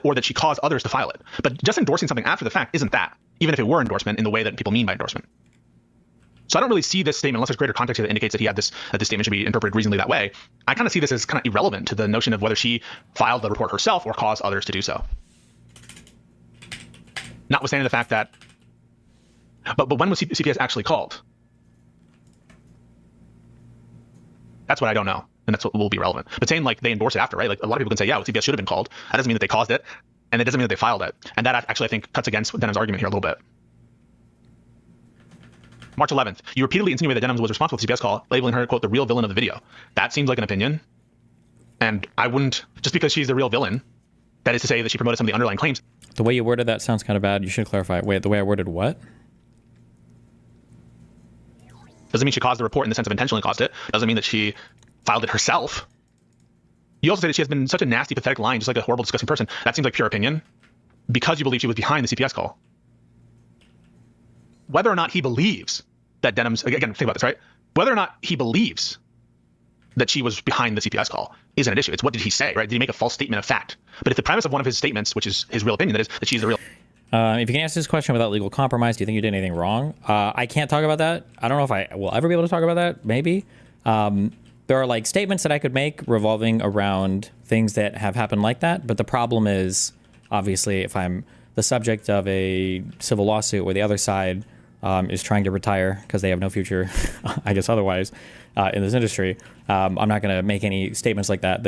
Or that she caused others to file it. But just endorsing something after the fact isn't that, even if it were endorsement in the way that people mean by endorsement. So I don't really see this statement, unless there's greater context here that indicates that this statement should be interpreted reasonably that way. I kind of see this as kind of irrelevant to the notion of whether she filed the report herself or caused others to do so. Notwithstanding the fact that, but when was CPS actually called? That's what I don't know, and that's what will be relevant. But saying like they endorse it after, right? Like a lot of people can say, yeah, well, CPS should have been called. That doesn't mean that they caused it, and it doesn't mean that they filed it. And that actually, I think, cuts against Denham's argument here a little bit. March 11th, you repeatedly insinuated that Denham's was responsible for the CPS call, labeling her, quote, the real villain of the video. That seems like an opinion. And I wouldn't, just because she's the real villain, that is to say that she promoted some of the underlying claims. The way you worded that sounds kind of bad. You should clarify. Wait, the way I worded what? Doesn't mean she caused the report in the sense of intentionally caused it. Doesn't mean that she filed it herself. You also say that she has been such a nasty, pathetic lying, just like a horrible, disgusting person. That seems like pure opinion because you believe she was behind the CPS call. Whether or not he believes that Denham's, again, think about this, right? Whether or not he believes that she was behind the CPS call isn't an issue. It's what did he say, right? Did he make a false statement of fact? But if the premise of one of his statements, which is his real opinion, that is that she's the real. If you can answer this question without legal compromise, do you think you did anything wrong? I can't talk about that. I don't know if I will ever be able to talk about that. Maybe. There are like statements that I could make revolving around things that have happened like that. But the problem is, obviously, if I'm the subject of a civil lawsuit where the other side is trying to retire because they have no future, I guess otherwise, in this industry, I'm not going to make any statements like that.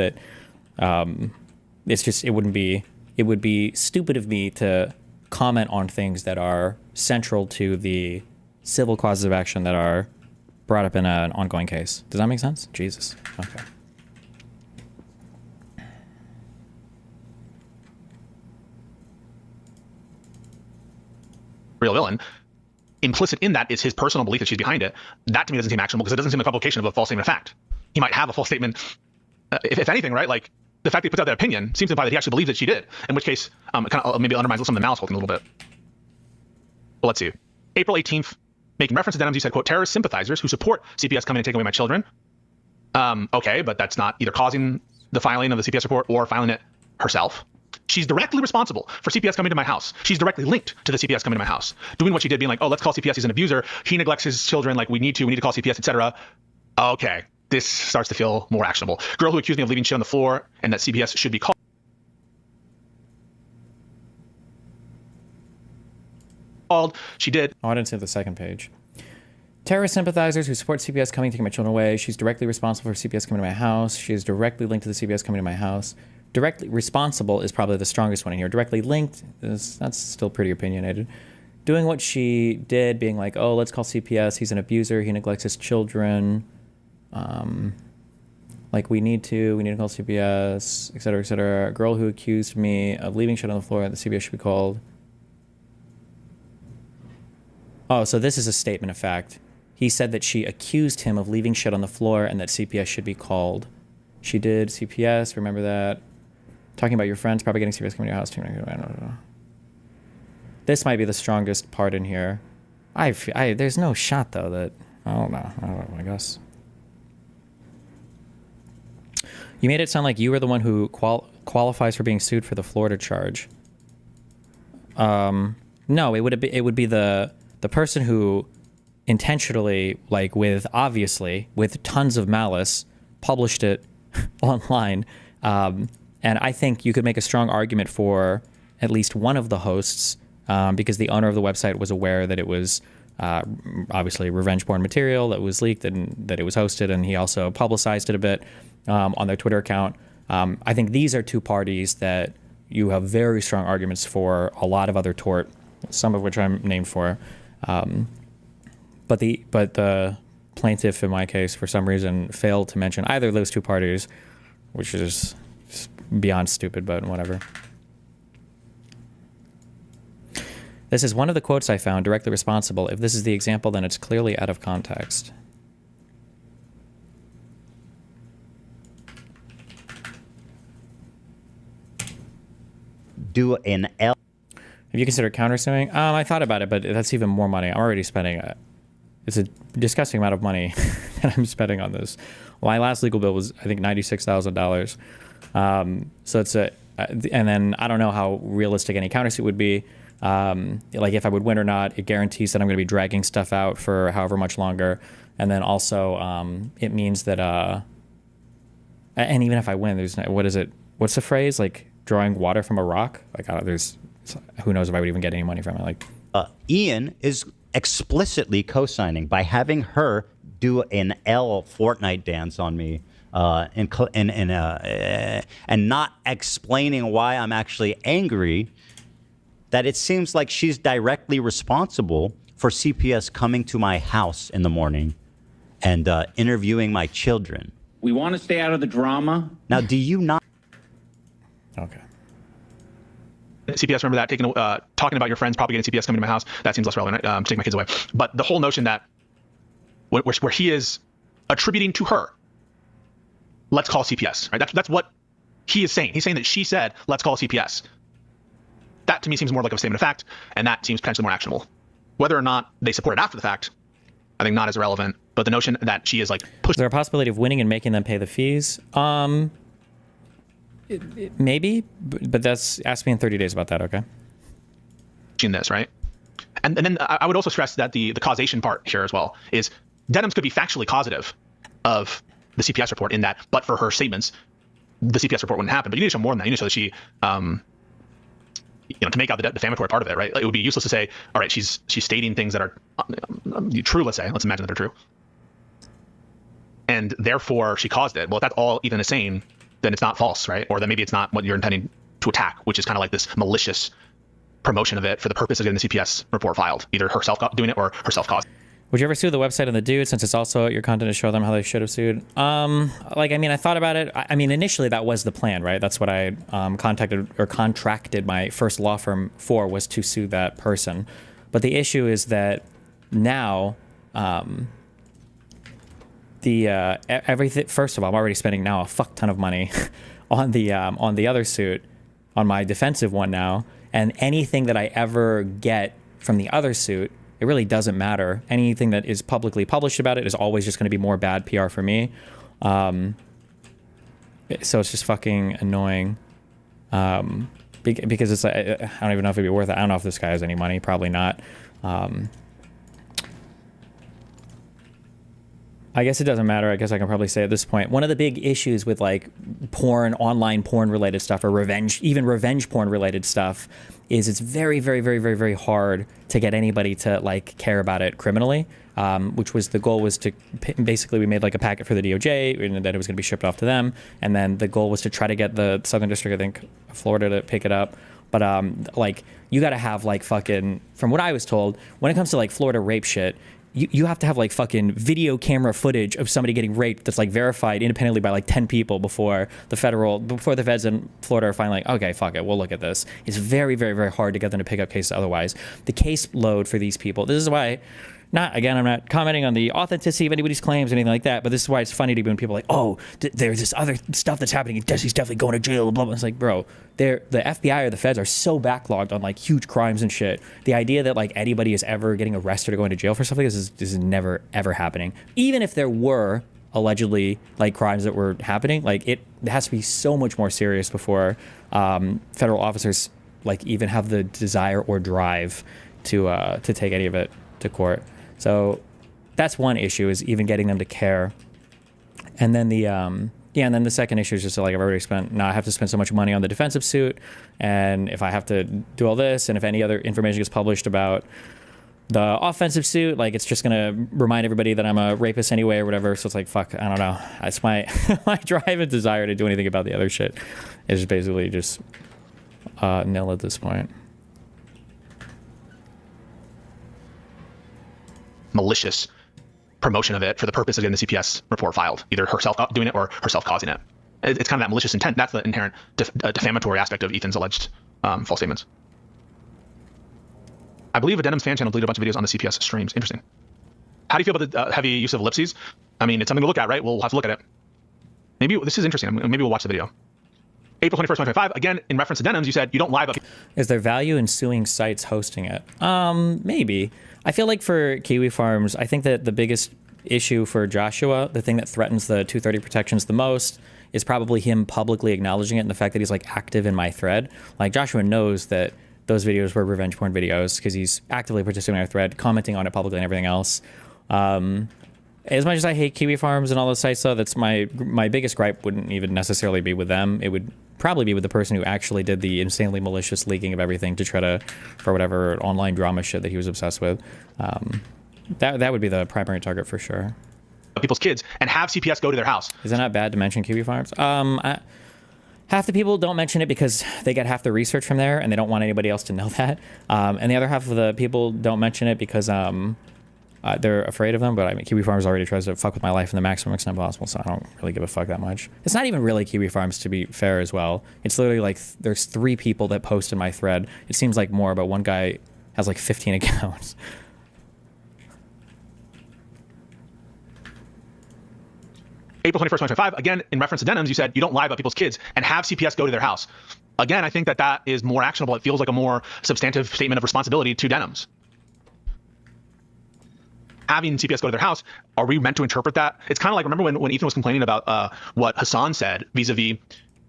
It's just, it would be stupid of me to comment on things that are central to the civil causes of action that are brought up in an ongoing case. Does that make sense? Jesus. Okay. Real villain. Implicit in that is his personal belief that she's behind it. That to me doesn't seem actionable because it doesn't seem like a publication of a false statement of fact. He might have a false statement, if anything, right? Like the fact that he puts out that opinion seems to imply that he actually believes that she did. In which case, kind of maybe undermines some of the malice holding a little bit. Well, let's see. April 18th, making reference to Denham's, he said, quote, terrorist sympathizers who support CPS coming and taking away my children. Okay, but that's not either causing the filing of the CPS report or filing it herself. She's directly responsible for CPS coming to my house. She's directly linked to the CPS coming to my house. Doing what she did, being like, oh, let's call CPS, he's an abuser. He neglects his children, like we need to call CPS, etc. Okay, this starts to feel more actionable. Girl who accused me of leaving shit on the floor and that CPS should be called. She did. Oh, I didn't see the second page. Terrorist sympathizers who support CPS coming, taking my children away. She's directly responsible for CPS coming to my house. She is directly linked to the CPS coming to my house. Directly responsible is probably the strongest one in here. Directly linked, that's still pretty opinionated. Doing what she did, being like, oh, let's call CPS. He's an abuser. He neglects his children. Like we need to call CPS, et cetera, et cetera. A girl who accused me of leaving shit on the floor, the CPS should be called. Oh, so this is a statement of fact. He said that she accused him of leaving shit on the floor and that CPS should be called. She did CPS, remember that. Talking about your friends, probably getting CPS coming to your house. I don't know. This might be the strongest part in here. There's no shot, though, that... I don't know, I guess. You made it sound like you were the one who qualifies for being sued for the Florida charge. No, it would be the person who intentionally, like with tons of malice, published it online. And I think you could make a strong argument for at least one of the hosts because the owner of the website was aware that it was obviously revenge porn material that was leaked and that it was hosted, and he also publicized it a bit on their Twitter account. I think these are two parties that you have very strong arguments for a lot of other tort, some of which I'm named for. But the plaintiff in my case, for some reason, failed to mention either of those two parties, which is beyond stupid, but whatever. This is one of the quotes I found, directly responsible. If this is the example, then it's clearly out of context. Do an L. Have you considered countersuing? I thought about it, but that's even more money. I'm already spending it. It's a disgusting amount of money that I'm spending on this. My last legal bill was, I think, $96,000. So it's and then I don't know how realistic any countersuit would be. Like if I would win or not, it guarantees that I'm going to be dragging stuff out for however much longer. And then also, it means that, and even if I win, what's the phrase? Like drawing water from a rock? Like who knows if I would even get any money from it. Like Ian is explicitly co-signing by having her do an L Fortnite dance on me, and not explaining why I'm actually angry. That it seems like she's directly responsible for CPS coming to my house in the morning and interviewing my children. We want to stay out of the drama. Now, do you not? Okay. CPS, remember that, talking about your friends propagating CPS coming to my house, that seems less relevant, taking my kids away. But the whole notion that where he is attributing to her, let's call CPS, right? That's what he is saying. He's saying that she said, let's call CPS. That to me seems more like a statement of fact, and that seems potentially more actionable. Whether or not they support it after the fact, I think not as relevant. But the notion that she is like Is pushing there a possibility of winning and making them pay the fees? Maybe, but that's ask me in 30 days about that. Okay. this, right? And then I would also stress that the causation part here as well is Denham's could be factually causative of the CPS report in that, but for her statements, the CPS report wouldn't happen. But you need to show more than that. You need to show that she, to make out the defamatory part of it, right? Like, it would be useless to say, all right, she's stating things that are true. Let's say, let's imagine that they're true, and therefore she caused it. Well, if that's all Ethan is saying, then it's not false, right? Or then maybe it's not what you're intending to attack, which is kind of like this malicious promotion of it for the purpose of getting the CPS report filed, either herself doing it or herself caused. Would you ever sue the website and the dude, since it's also your content to show them how they should have sued? I thought about it. Initially that was the plan, right? That's what I contracted my first law firm for, was to sue that person. But the issue is that now, everything. First of all, I'm already spending now a fuck ton of money on the other suit, on my defensive one now, and anything that I ever get from the other suit, it really doesn't matter. Anything that is publicly published about it is always just going to be more bad PR for me. So it's just fucking annoying. Because it's, I don't even know if it'd be worth it. I don't know if this guy has any money. Probably not. I guess it doesn't matter. I guess I can probably say at this point, one of the big issues with like porn, online porn related stuff, or revenge porn related stuff, is it's very, very, very, very, very hard to get anybody to like care about it criminally. Which was the goal, was to basically, we made like a packet for the DOJ and then it was going to be shipped off to them. And then the goal was to try to get the Southern District, I think Florida, to pick it up. But like, you got to have like fucking, from what I was told, when it comes to like Florida rape shit, you have to have like fucking video camera footage of somebody getting raped that's like verified independently by like 10 people before the feds in Florida are finally like, okay, fuck it, we'll look at this. It's very, very, very hard to get them to pick up cases otherwise. The case load for these people, this is why, I'm not commenting on the authenticity of anybody's claims or anything like that, but this is why it's funny to be when people are like, oh, there's this other stuff that's happening and Jesse's definitely going to jail, blah, blah. It's like, bro, the FBI or the feds are so backlogged on like huge crimes and shit. The idea that like anybody is ever getting arrested or going to jail for something is never, ever happening. Even if there were allegedly like crimes that were happening, like it has to be so much more serious before federal officers like even have the desire or drive to take any of it to court. So that's one issue, is even getting them to care. And then and then the second issue is just like, I've already now I have to spend so much money on the defensive suit, and if I have to do all this, and if any other information gets published about the offensive suit, like it's just gonna remind everybody that I'm a rapist anyway or whatever. So it's like, fuck, I don't know. It's my my drive and desire to do anything about the other shit is basically just nil at this point. Malicious promotion of it for the purpose of getting the CPS report filed, either herself doing it or herself causing it. It's kind of that malicious intent. That's the inherent defamatory aspect of Ethan's alleged false statements. I believe a Denham's fan channel deleted a bunch of videos on the CPS streams. Interesting. How do you feel about the heavy use of ellipses? I mean, it's something to look at, right? We'll have to look at it. Maybe this is interesting. Maybe we'll watch the video. April 21st, 2025, again, in reference to Denham's, you said you don't lie about... Is there value in suing sites hosting it? Maybe. I feel like for Kiwi Farms, I think that the biggest issue for Joshua, the thing that threatens the 230 protections the most, is probably him publicly acknowledging it, and the fact that he's like active in my thread. Like, Joshua knows that those videos were revenge porn videos because he's actively participating in our thread, commenting on it publicly and everything else. As much as I hate Kiwi Farms and all those sites, though, that's my biggest gripe wouldn't even necessarily be with them. It would probably be with the person who actually did the insanely malicious leaking of everything to try to, for whatever online drama shit that he was obsessed with. That would be the primary target for sure. People's kids and have CPS go to their house. Is it not bad to mention Kiwi Farms? Half the people don't mention it because they get half the research from there and they don't want anybody else to know that. And the other half of the people don't mention it because they're afraid of them. But I mean, Kiwi Farms already tries to fuck with my life in the maximum extent possible, so I don't really give a fuck that much. It's not even really Kiwi Farms, to be fair, as well. It's literally like there's 3 people that post in my thread. It seems like more, but one guy has like 15 accounts. April 21st, 2025, again, in reference to Denham's, you said you don't lie about people's kids and have CPS go to their house. Again, I think that is more actionable. It feels like a more substantive statement of responsibility to Denham's. having CPS go to their house, are we meant to interpret that? It's kind of like, remember when Ethan was complaining about what Hassan said vis-a-vis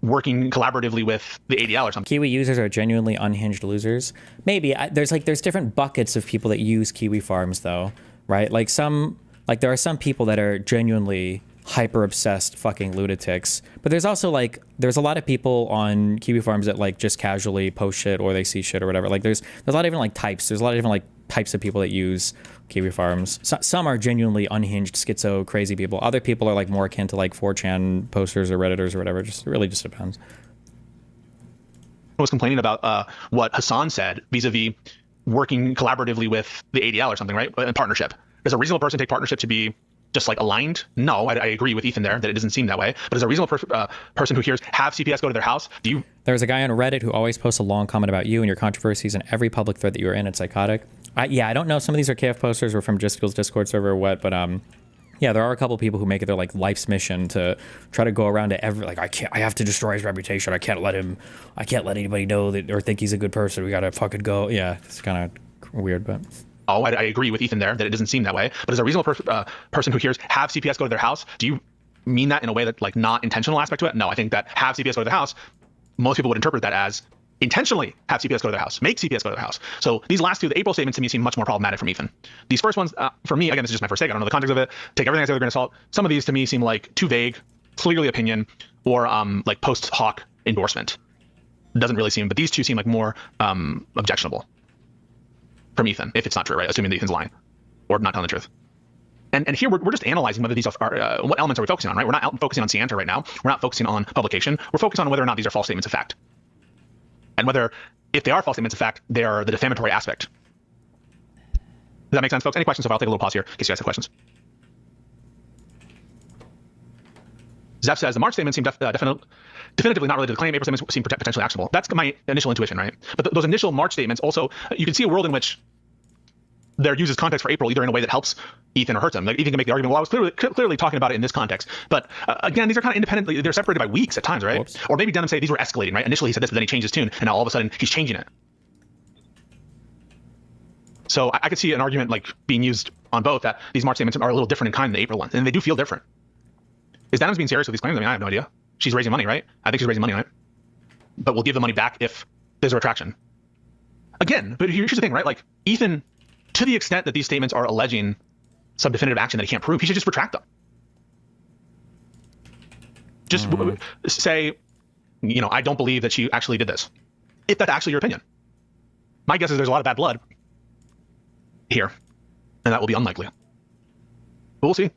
working collaboratively with the ADL or something. Kiwi users are genuinely unhinged losers. Maybe there's different buckets of people that use Kiwi farms though, right? Like there are some people that are genuinely hyper obsessed fucking lunatics, but there's also there's a lot of people on Kiwi farms that just casually post shit or they see shit or whatever. Like there's a lot of different types. There's a lot of different types of people that use Kiwi farms. Some are genuinely unhinged, schizo, crazy people. Other people are more akin to 4chan posters or Redditors or whatever. It really just depends. I was complaining about what Hassan said vis-a-vis working collaboratively with the ADL or something, right? In partnership. Does a reasonable person take partnership to be just aligned? No, I agree with Ethan there that it doesn't seem that way. But as a reasonable person who hears have CPS go to their house, There's a guy on Reddit who always posts a long comment about you and your controversies in every public thread that you're in. It's psychotic. I don't know. Some of these are KF posters or from Jiskill's Discord server or what, but yeah, there are a couple of people who make it their life's mission to try to go around to every I have to destroy his reputation. I can't let anybody know that or think he's a good person. We gotta fucking go. Yeah, it's kind of weird, but. Oh, I agree with Ethan there that it doesn't seem that way. But as a reasonable person who hears have CPS go to their house, do you mean that in a way that not intentional aspect to it? No, I think that have CPS go to their house, most people would interpret that as intentionally have CPS go to their house, make CPS go to their house. So these last two, the April statements to me seem much more problematic from Ethan. These first ones, for me, again, this is just my first take. I don't know the context of it. Take everything I say with a grain of salt. Some of these to me seem too vague, clearly opinion, or post hoc endorsement. Doesn't really seem, but these two seem more objectionable from Ethan, if it's not true, right? Assuming that Ethan's lying or not telling the truth. And here we're just analyzing whether these are what elements are we focusing on, right? We're not focusing on Sienta right now. We're not focusing on publication. We're focused on whether or not these are false statements of fact. And whether, if they are false statements of fact, they are the defamatory aspect. Does that make sense, folks? Any questions? So I'll take a little pause here in case you guys have questions. Zeph says the March statements seem definitively not related to the claim. April statements seem potentially actionable. That's my initial intuition, right? But those initial March statements also, you can see a world in which they're used as context for April, either in a way that helps Ethan or hurts him. Ethan can make the argument, well, I was clearly talking about it in this context. But again, these are kind of independently, they're separated by weeks at times, right? Whoops. Or maybe Denim say these were escalating, right? Initially he said this, but then he changed his tune, and now all of a sudden he's changing it. So I could see an argument being used on both, that these March statements are a little different in kind than the April ones, and they do feel different. Is Denim's being serious with these claims? I mean, I have no idea. She's raising money, right? I think she's raising money on it. But we'll give the money back if there's a retraction. Again, but here's the thing, right? Ethan, to the extent that these statements are alleging some definitive action that he can't prove, he should just retract them. Just say, I don't believe that she actually did this. If that's actually your opinion. My guess is there's a lot of bad blood here, and that will be unlikely. But we'll see.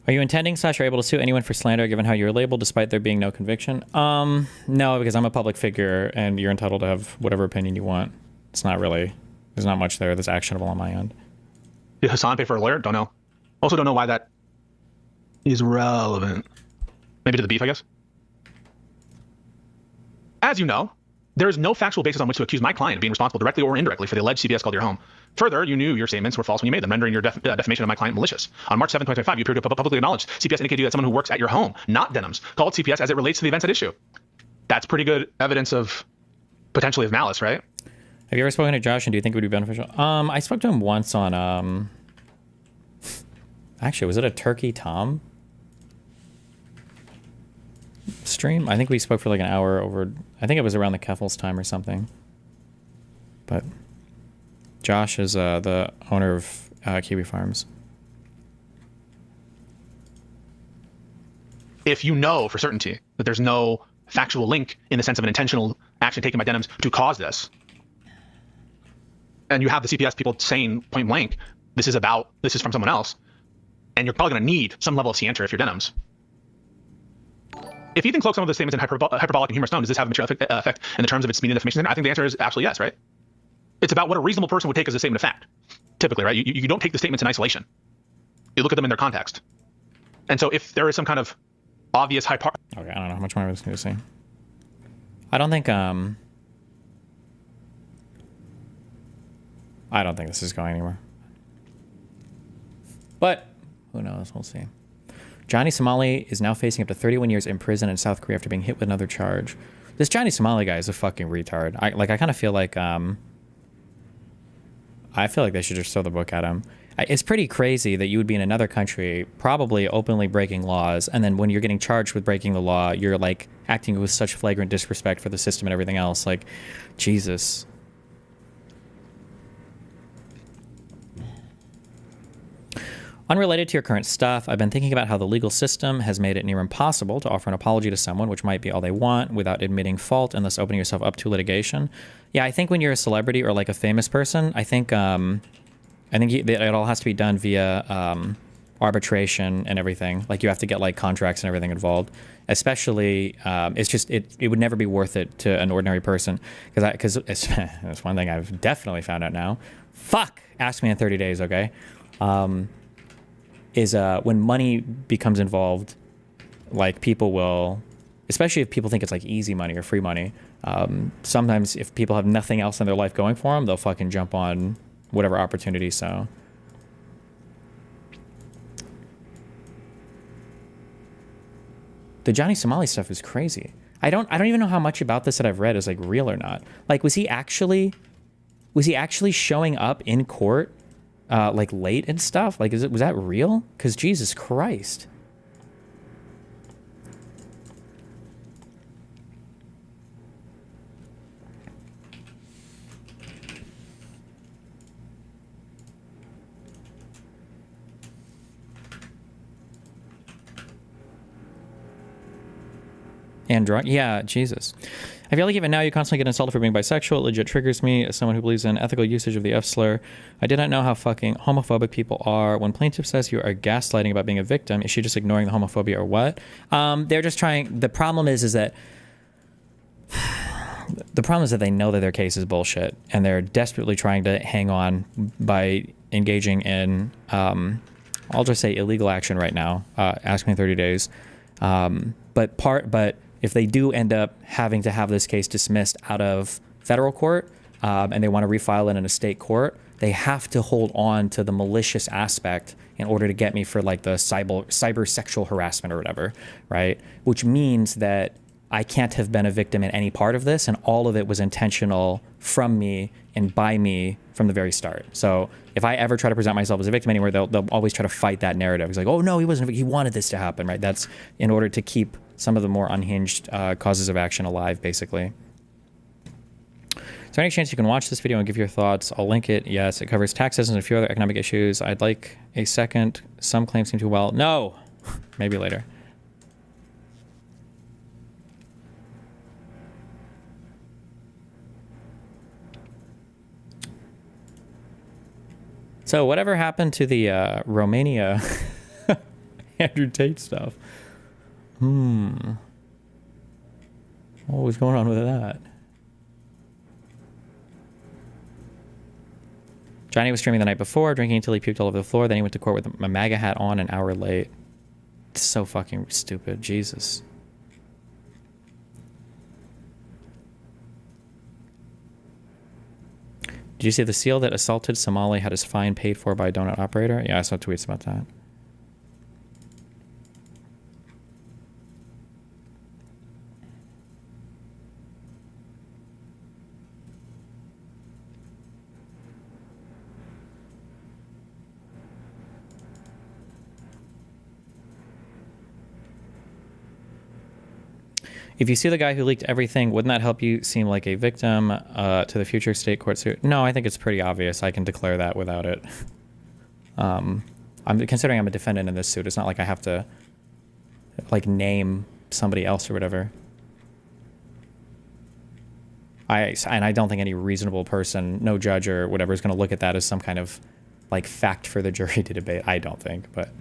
Are you intending / are able to sue anyone for slander given how you're labeled despite there being no conviction? No, because I'm a public figure and you're entitled to have whatever opinion you want. It's not really, there's not much there that's actionable on my end. Did Hassan pay for a lawyer? Don't know. Also don't know why that is relevant. Maybe to the beef, I guess. As you know, there is no factual basis on which to accuse my client of being responsible directly or indirectly for the alleged CPS call to your home. Further, you knew your statements were false when you made them, rendering your defamation of my client malicious. On March 7, 2025, you appeared to publicly acknowledge CPS indicated that someone who works at your home, not Denim's, called CPS as it relates to the events at issue. That's pretty good evidence of potentially of malice, right? Have you ever spoken to Josh and do you think it would be beneficial? I spoke to him once on, actually, was it a Turkey Tom stream? I think we spoke for an hour over, I think it was around the Keffels time or something. But Josh is the owner of Kiwi Farms. If you know for certainty that there's no factual link in the sense of an intentional action taken by Denim's to cause this, and you have the CPS people saying point blank, this is from someone else, and you're probably going to need some level of scienter if you're Denim's. If Ethan cloaks some of the statements in hyperbolic and humorous tone, does this have a material effect in the terms of its meaning defamation? I think the answer is absolutely yes, right? It's about what a reasonable person would take as a statement of fact. Typically, right? You don't take the statements in isolation. You look at them in their context. And so if there is some kind of obvious okay, I don't know how much more I was going to say. I don't think this is going anywhere. But who knows? We'll see. Johnny Somali is now facing up to 31 years in prison in South Korea after being hit with another charge. This Johnny Somali guy is a fucking retard. I kind of feel like they should just throw the book at him. It's pretty crazy that you would be in another country, probably openly breaking laws, and then when you're getting charged with breaking the law, you're like acting with such flagrant disrespect for the system and everything else. Like, Jesus. Unrelated to your current stuff, I've been thinking about how the legal system has made it near impossible to offer an apology to someone, which might be all they want, without admitting fault and thus opening yourself up to litigation. Yeah, I think when you're a celebrity or like a famous person, I think it all has to be done via arbitration and everything. Like you have to get like contracts and everything involved. Especially, it would never be worth it to an ordinary person because that's one thing I've definitely found out now. Fuck, ask me in 30 days, okay? Is when money becomes involved, like people will, especially if people think it's like easy money or free money. Sometimes if people have nothing else in their life going for them, they'll fucking jump on whatever opportunity. So the Johnny Somali stuff is crazy. I don't even know how much about this that I've read is like real or not. Like, was he actually showing up in court like late and stuff? Like, was that real? Because Jesus Christ. And drunk? Yeah, Jesus. I feel like even now you constantly get insulted for being bisexual. It legit triggers me as someone who believes in ethical usage of the F slur. I did not know how fucking homophobic people are. When plaintiff says you are gaslighting about being a victim, is she just ignoring the homophobia or what? They're just trying. The problem is that they know that their case is bullshit, and they're desperately trying to hang on by engaging in, I'll just say illegal action right now. Ask me in 30 days. But if they do end up having to have this case dismissed out of federal court and they want to refile it in a state court, they have to hold on to the malicious aspect in order to get me for like the cyber sexual harassment or whatever, right? Which means that I can't have been a victim in any part of this, and all of it was intentional from me and by me from the very start. So if I ever try to present myself as a victim anywhere, they'll always try to fight that narrative. It's like, oh no, he wasn't. He wanted this to happen, right? That's in order to keep some of the more unhinged causes of action alive, basically. Is there any chance you can watch this video and give your thoughts? I'll link it. Yes, it covers taxes and a few other economic issues. I'd like a second. Some claims seem too well. No, maybe later. So whatever happened to the Romania Andrew Tate stuff? What was going on with that? Johnny was streaming the night before, drinking until he puked all over the floor. Then he went to court with a MAGA hat on an hour late. It's so fucking stupid. Jesus. Did you see the SEAL that assaulted Somali had his fine paid for by a donut operator? Yeah, I saw tweets about that. If you see the guy who leaked everything, wouldn't that help you seem like a victim to the future state court suit? No, I think it's pretty obvious. I can declare that without it. I'm considering I'm a defendant in this suit. It's not like I have to like name somebody else or whatever. And I don't think any reasonable person, no judge or whatever, is going to look at that as some kind of like fact for the jury to debate. I don't think, but.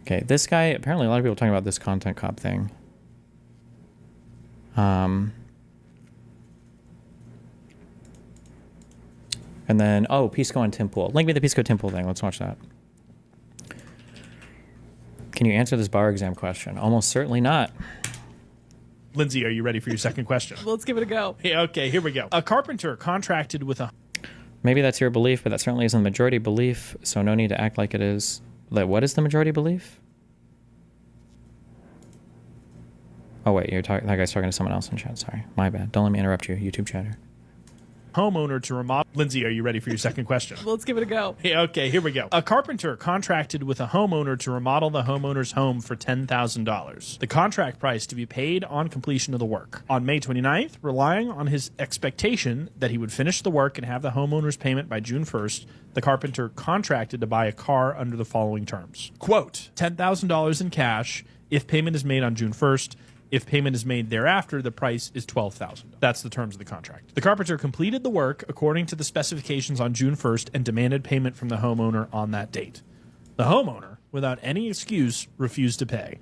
Okay, this guy, apparently a lot of people are talking about this content cop thing. And then, oh, Pisco and Tim Pool. Link me the Pisco Tim Pool thing. Let's watch that. Can you answer this bar exam question? Almost certainly not. Lindsay, are you ready for your second question? Let's give it a go. Yeah, okay, here we go. A carpenter contracted with a... Maybe that's your belief, but that certainly isn't the majority belief, so no need to act like it is. Like, what is the majority belief? Oh wait, that guy's talking to someone else in chat. Sorry, my bad. Don't let me interrupt you, YouTube chatter. Homeowner to remodel. Lindsay, are you ready for your second question? Let's give it a go. Yeah, okay, here we go. A carpenter contracted with a homeowner to remodel the homeowner's home for $10,000. The contract price to be paid on completion of the work. On May 29th, relying on his expectation that he would finish the work and have the homeowner's payment by June 1st, the carpenter contracted to buy a car under the following terms. Quote, $10,000 in cash if payment is made on June 1st. If payment is made thereafter, the price is $12,000. That's the terms of the contract. The carpenter completed the work according to the specifications on June 1st and demanded payment from the homeowner on that date. The homeowner, without any excuse, refused to pay.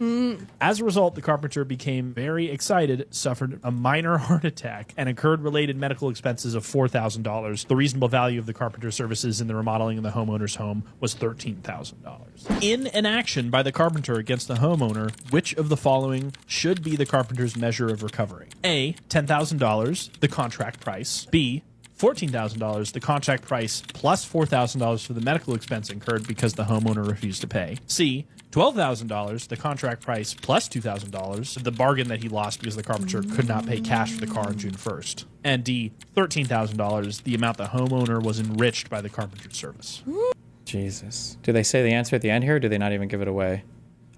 As a result, the carpenter became very excited, suffered a minor heart attack, and incurred related medical expenses of $4,000. The reasonable value of the carpenter's services in the remodeling of the homeowner's home was $13,000. In an action by the carpenter against the homeowner, which of the following should be the carpenter's measure of recovery? A, $10,000, the contract price. B, $14,000, the contract price plus $4,000 for the medical expense incurred because the homeowner refused to pay. C, $12,000, the contract price plus $2,000, the bargain that he lost because the carpenter could not pay cash for the car on June 1st. And D, $13,000, the amount the homeowner was enriched by the carpenter's service. Jesus. Do they say the answer at the end here, or do they not even give it away?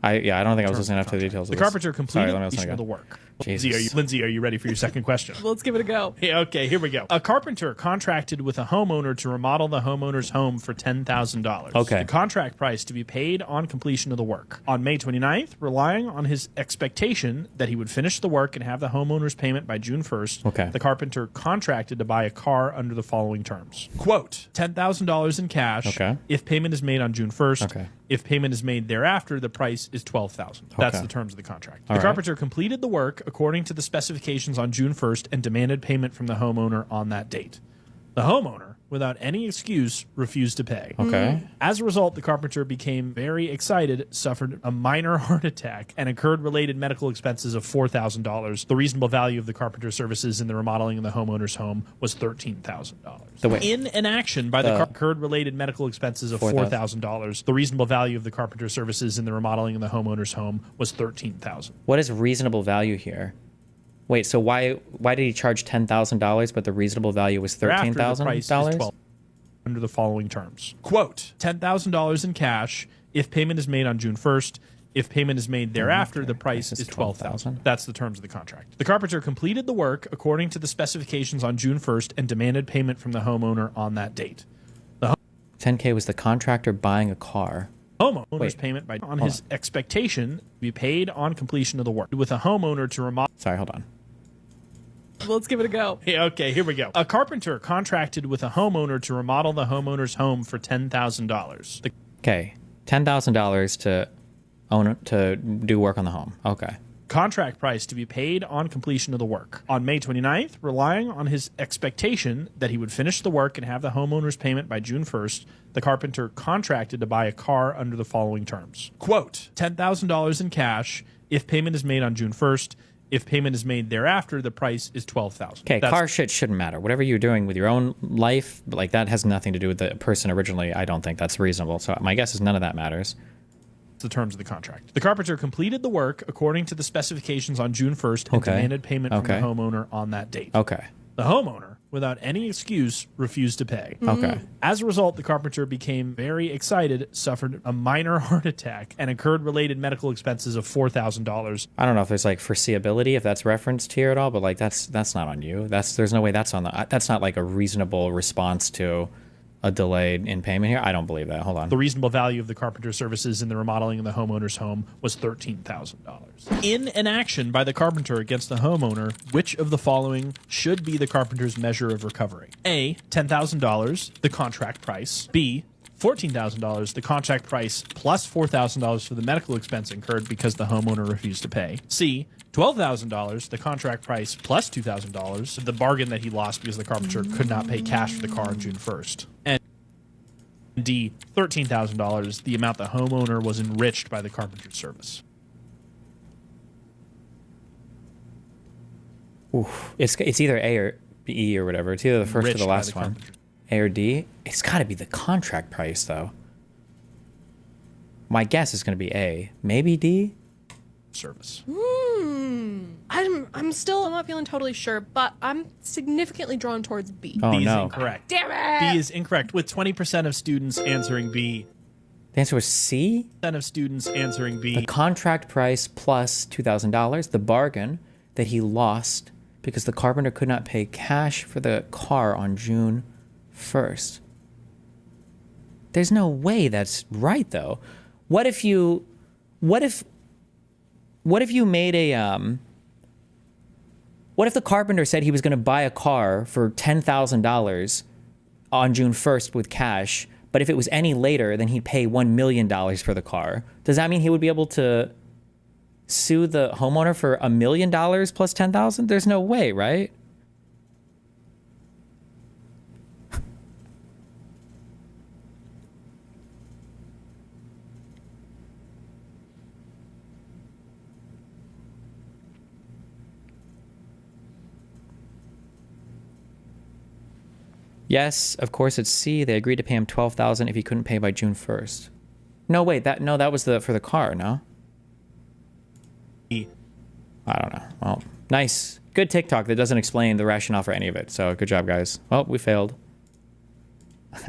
I don't think I was listening enough to the details. The carpenter completed the work. Jesus. Lindsay, are you ready for your second question? Let's give it a go. Yeah, okay, here we go. A carpenter contracted with a homeowner to remodel the homeowner's home for $10,000. Okay. The contract price to be paid on completion of the work. On May 29th, relying on his expectation that he would finish the work and have the homeowner's payment by June 1st, Okay. the carpenter contracted to buy a car under the following terms. Quote, $10,000 in cash Okay. if payment is made on June 1st. Okay. If payment is made thereafter, the price is $12,000. That's Okay. the terms of the contract. All The right. carpenter completed the work according to the specifications on June 1st and demanded payment from the homeowner on that date. The homeowner, without any excuse, refused to pay. Okay. As a result, the carpenter became very excited, suffered a minor heart attack, and incurred related medical expenses of $4,000. The reasonable value of the carpenter's services in the remodeling of the homeowner's home was $13,000. In an action by the incurred related medical expenses of $4,000. The reasonable value of the carpenter's services in the remodeling of the homeowner's home was $13,000. What is reasonable value here? Wait, so why did he charge $10,000, but the reasonable value was $13,000? Under the following terms. Quote, $10,000 in cash if payment is made on June 1st. If payment is made thereafter, the price is $12,000. That's the terms of the contract. The carpenter completed the work according to the specifications on June 1st and demanded payment from the homeowner on that date. $10K was the contractor buying a car. Homeowner's payment on his expectation to be paid on completion of the work. With a homeowner to remodel. Sorry, hold on. Let's give it a go. Yeah, okay, here we go. A carpenter contracted with a homeowner to remodel the homeowner's home for $10,000. Okay, $10,000 to do work on the home. Okay. Contract price to be paid on completion of the work. On May 29th, relying on his expectation that he would finish the work and have the homeowner's payment by June 1st, the carpenter contracted to buy a car under the following terms. Quote, $10,000 in cash if payment is made on June 1st. If payment is made thereafter, the price is $12,000. Okay, car shit shouldn't matter. Whatever you're doing with your own life, like that has nothing to do with the person originally. I don't think that's reasonable. So my guess is none of that matters. The terms of the contract. The carpenter completed the work according to the specifications on June 1st and demanded payment from the homeowner on that date. Okay. The homeowner, without any excuse, refused to pay. Okay. As a result, the carpenter became very excited, suffered a minor heart attack, and incurred related medical expenses of $4,000. I don't know if there's like foreseeability, if that's referenced here at all, but like that's not on you. There's no way that's not like a reasonable response to a delay in payment here. I don't believe that. Hold on. The reasonable value of the carpenter's services in the remodeling of the homeowner's home was $13,000. In an action by the carpenter against the homeowner, which of the following should be the carpenter's measure of recovery? A, $10,000, the contract price. B, $14,000, the contract price plus $4,000 for the medical expense incurred because the homeowner refused to pay. C, $12,000, the contract price plus $2,000, the bargain that he lost because the carpenter could not pay cash for the car on June 1st. And D, $13,000, the amount the homeowner was enriched by the carpenter's service. Oof. It's either A or B or whatever. It's either the first or the last one. A or D. It's got to be the contract price, though. My guess is going to be A. Maybe D? Service. I'm not feeling totally sure, but I'm significantly drawn towards B. Oh, B is no. incorrect. Damn it! B is incorrect, with 20% of students answering B. The answer was C. 10% of students answering B. The contract price plus $2,000, the bargain that he lost because the carpenter could not pay cash for the car on June 1st. There's no way that's right, though. What if you made a what if the carpenter said he was going to buy a car for $10,000 on June 1st with cash, but if it was any later, then he'd pay $1 million for the car? Does that mean he would be able to sue the homeowner for $1 million plus $10,000? There's no way, right? Yes, of course it's C. They agreed to pay him $12,000 if he couldn't pay by June 1st. No, wait, that was for the car, no? E. I don't know. Well, nice. Good TikTok that doesn't explain the rationale for any of it. So good job, guys. Well, we failed.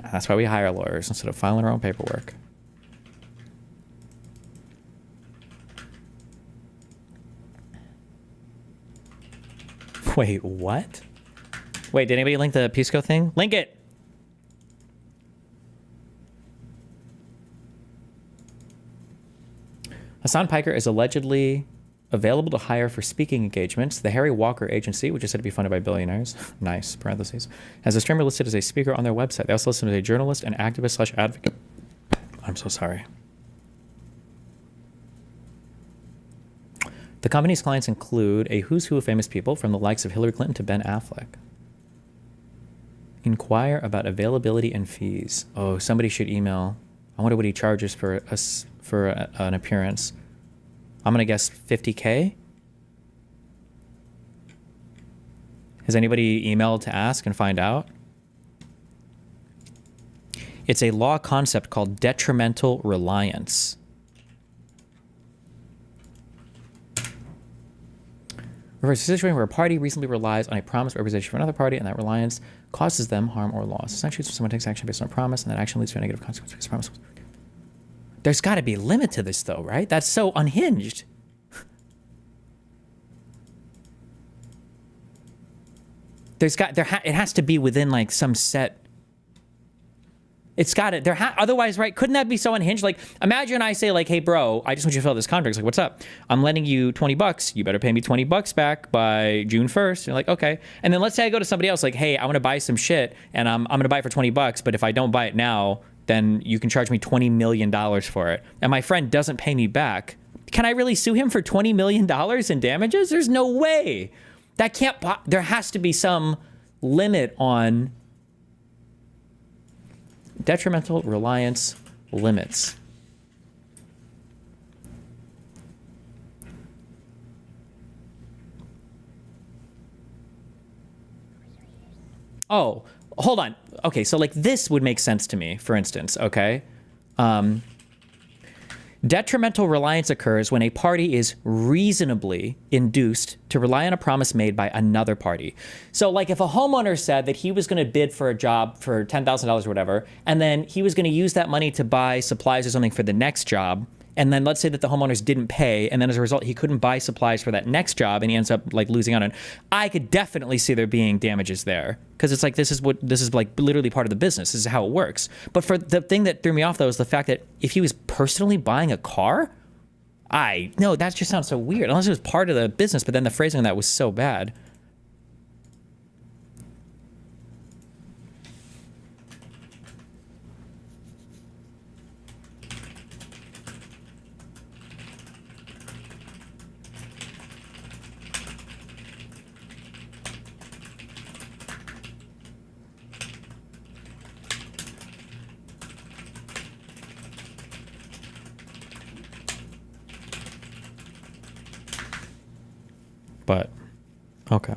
That's why we hire lawyers instead of filing our own paperwork. Wait, what? Wait, did anybody link the Pisco thing? Link it! Hassan Piker is allegedly available to hire for speaking engagements. The Harry Walker Agency, which is said to be funded by billionaires, nice, parentheses, has a streamer listed as a speaker on their website. They also listed as a journalist and activist / advocate. I'm so sorry. The company's clients include a who's who of famous people from the likes of Hillary Clinton to Ben Affleck. Inquire about availability and fees. Oh, somebody should email. I wonder what he charges for an appearance. I'm gonna guess $50K. Has anybody emailed to ask and find out? It's a law concept called detrimental reliance. Refers to a situation where a party reasonably relies on a promise or representation from another party, and that reliance causes them harm or loss. Essentially, when someone takes action based on a promise, and that action leads to a negative consequence because the promise. There's got to be a limit to this, though, right? That's so unhinged. It has to be within like some set. It's got it. Otherwise, right? Couldn't that be so unhinged? Like, imagine I say, like, hey, bro, I just want you to fill out this contract. It's like, what's up? I'm lending you $20. You better pay me $20 back by June 1st. You're like, okay. And then let's say I go to somebody else, like, hey, I want to buy some shit, and I'm going to buy it for $20. But if I don't buy it now, then you can charge me $20 million for it. And my friend doesn't pay me back. Can I really sue him for $20 million in damages? There's no way. That can't. There has to be some limit on detrimental reliance limits. Oh, hold on. Okay, so like this would make sense to me, for instance, okay? Detrimental reliance occurs when a party is reasonably induced to rely on a promise made by another party. So like if a homeowner said that he was going to bid for a job for $10,000 or whatever, and then he was going to use that money to buy supplies or something for the next job, and then let's say that the homeowners didn't pay, and then as a result, he couldn't buy supplies for that next job, and he ends up like losing out on it. I could definitely see there being damages there, because it's like this is like literally part of the business. This is how it works. But for the thing that threw me off though is the fact that if he was personally buying a car, no, that just sounds so weird. Unless it was part of the business, but then the phrasing of that was so bad. But, okay.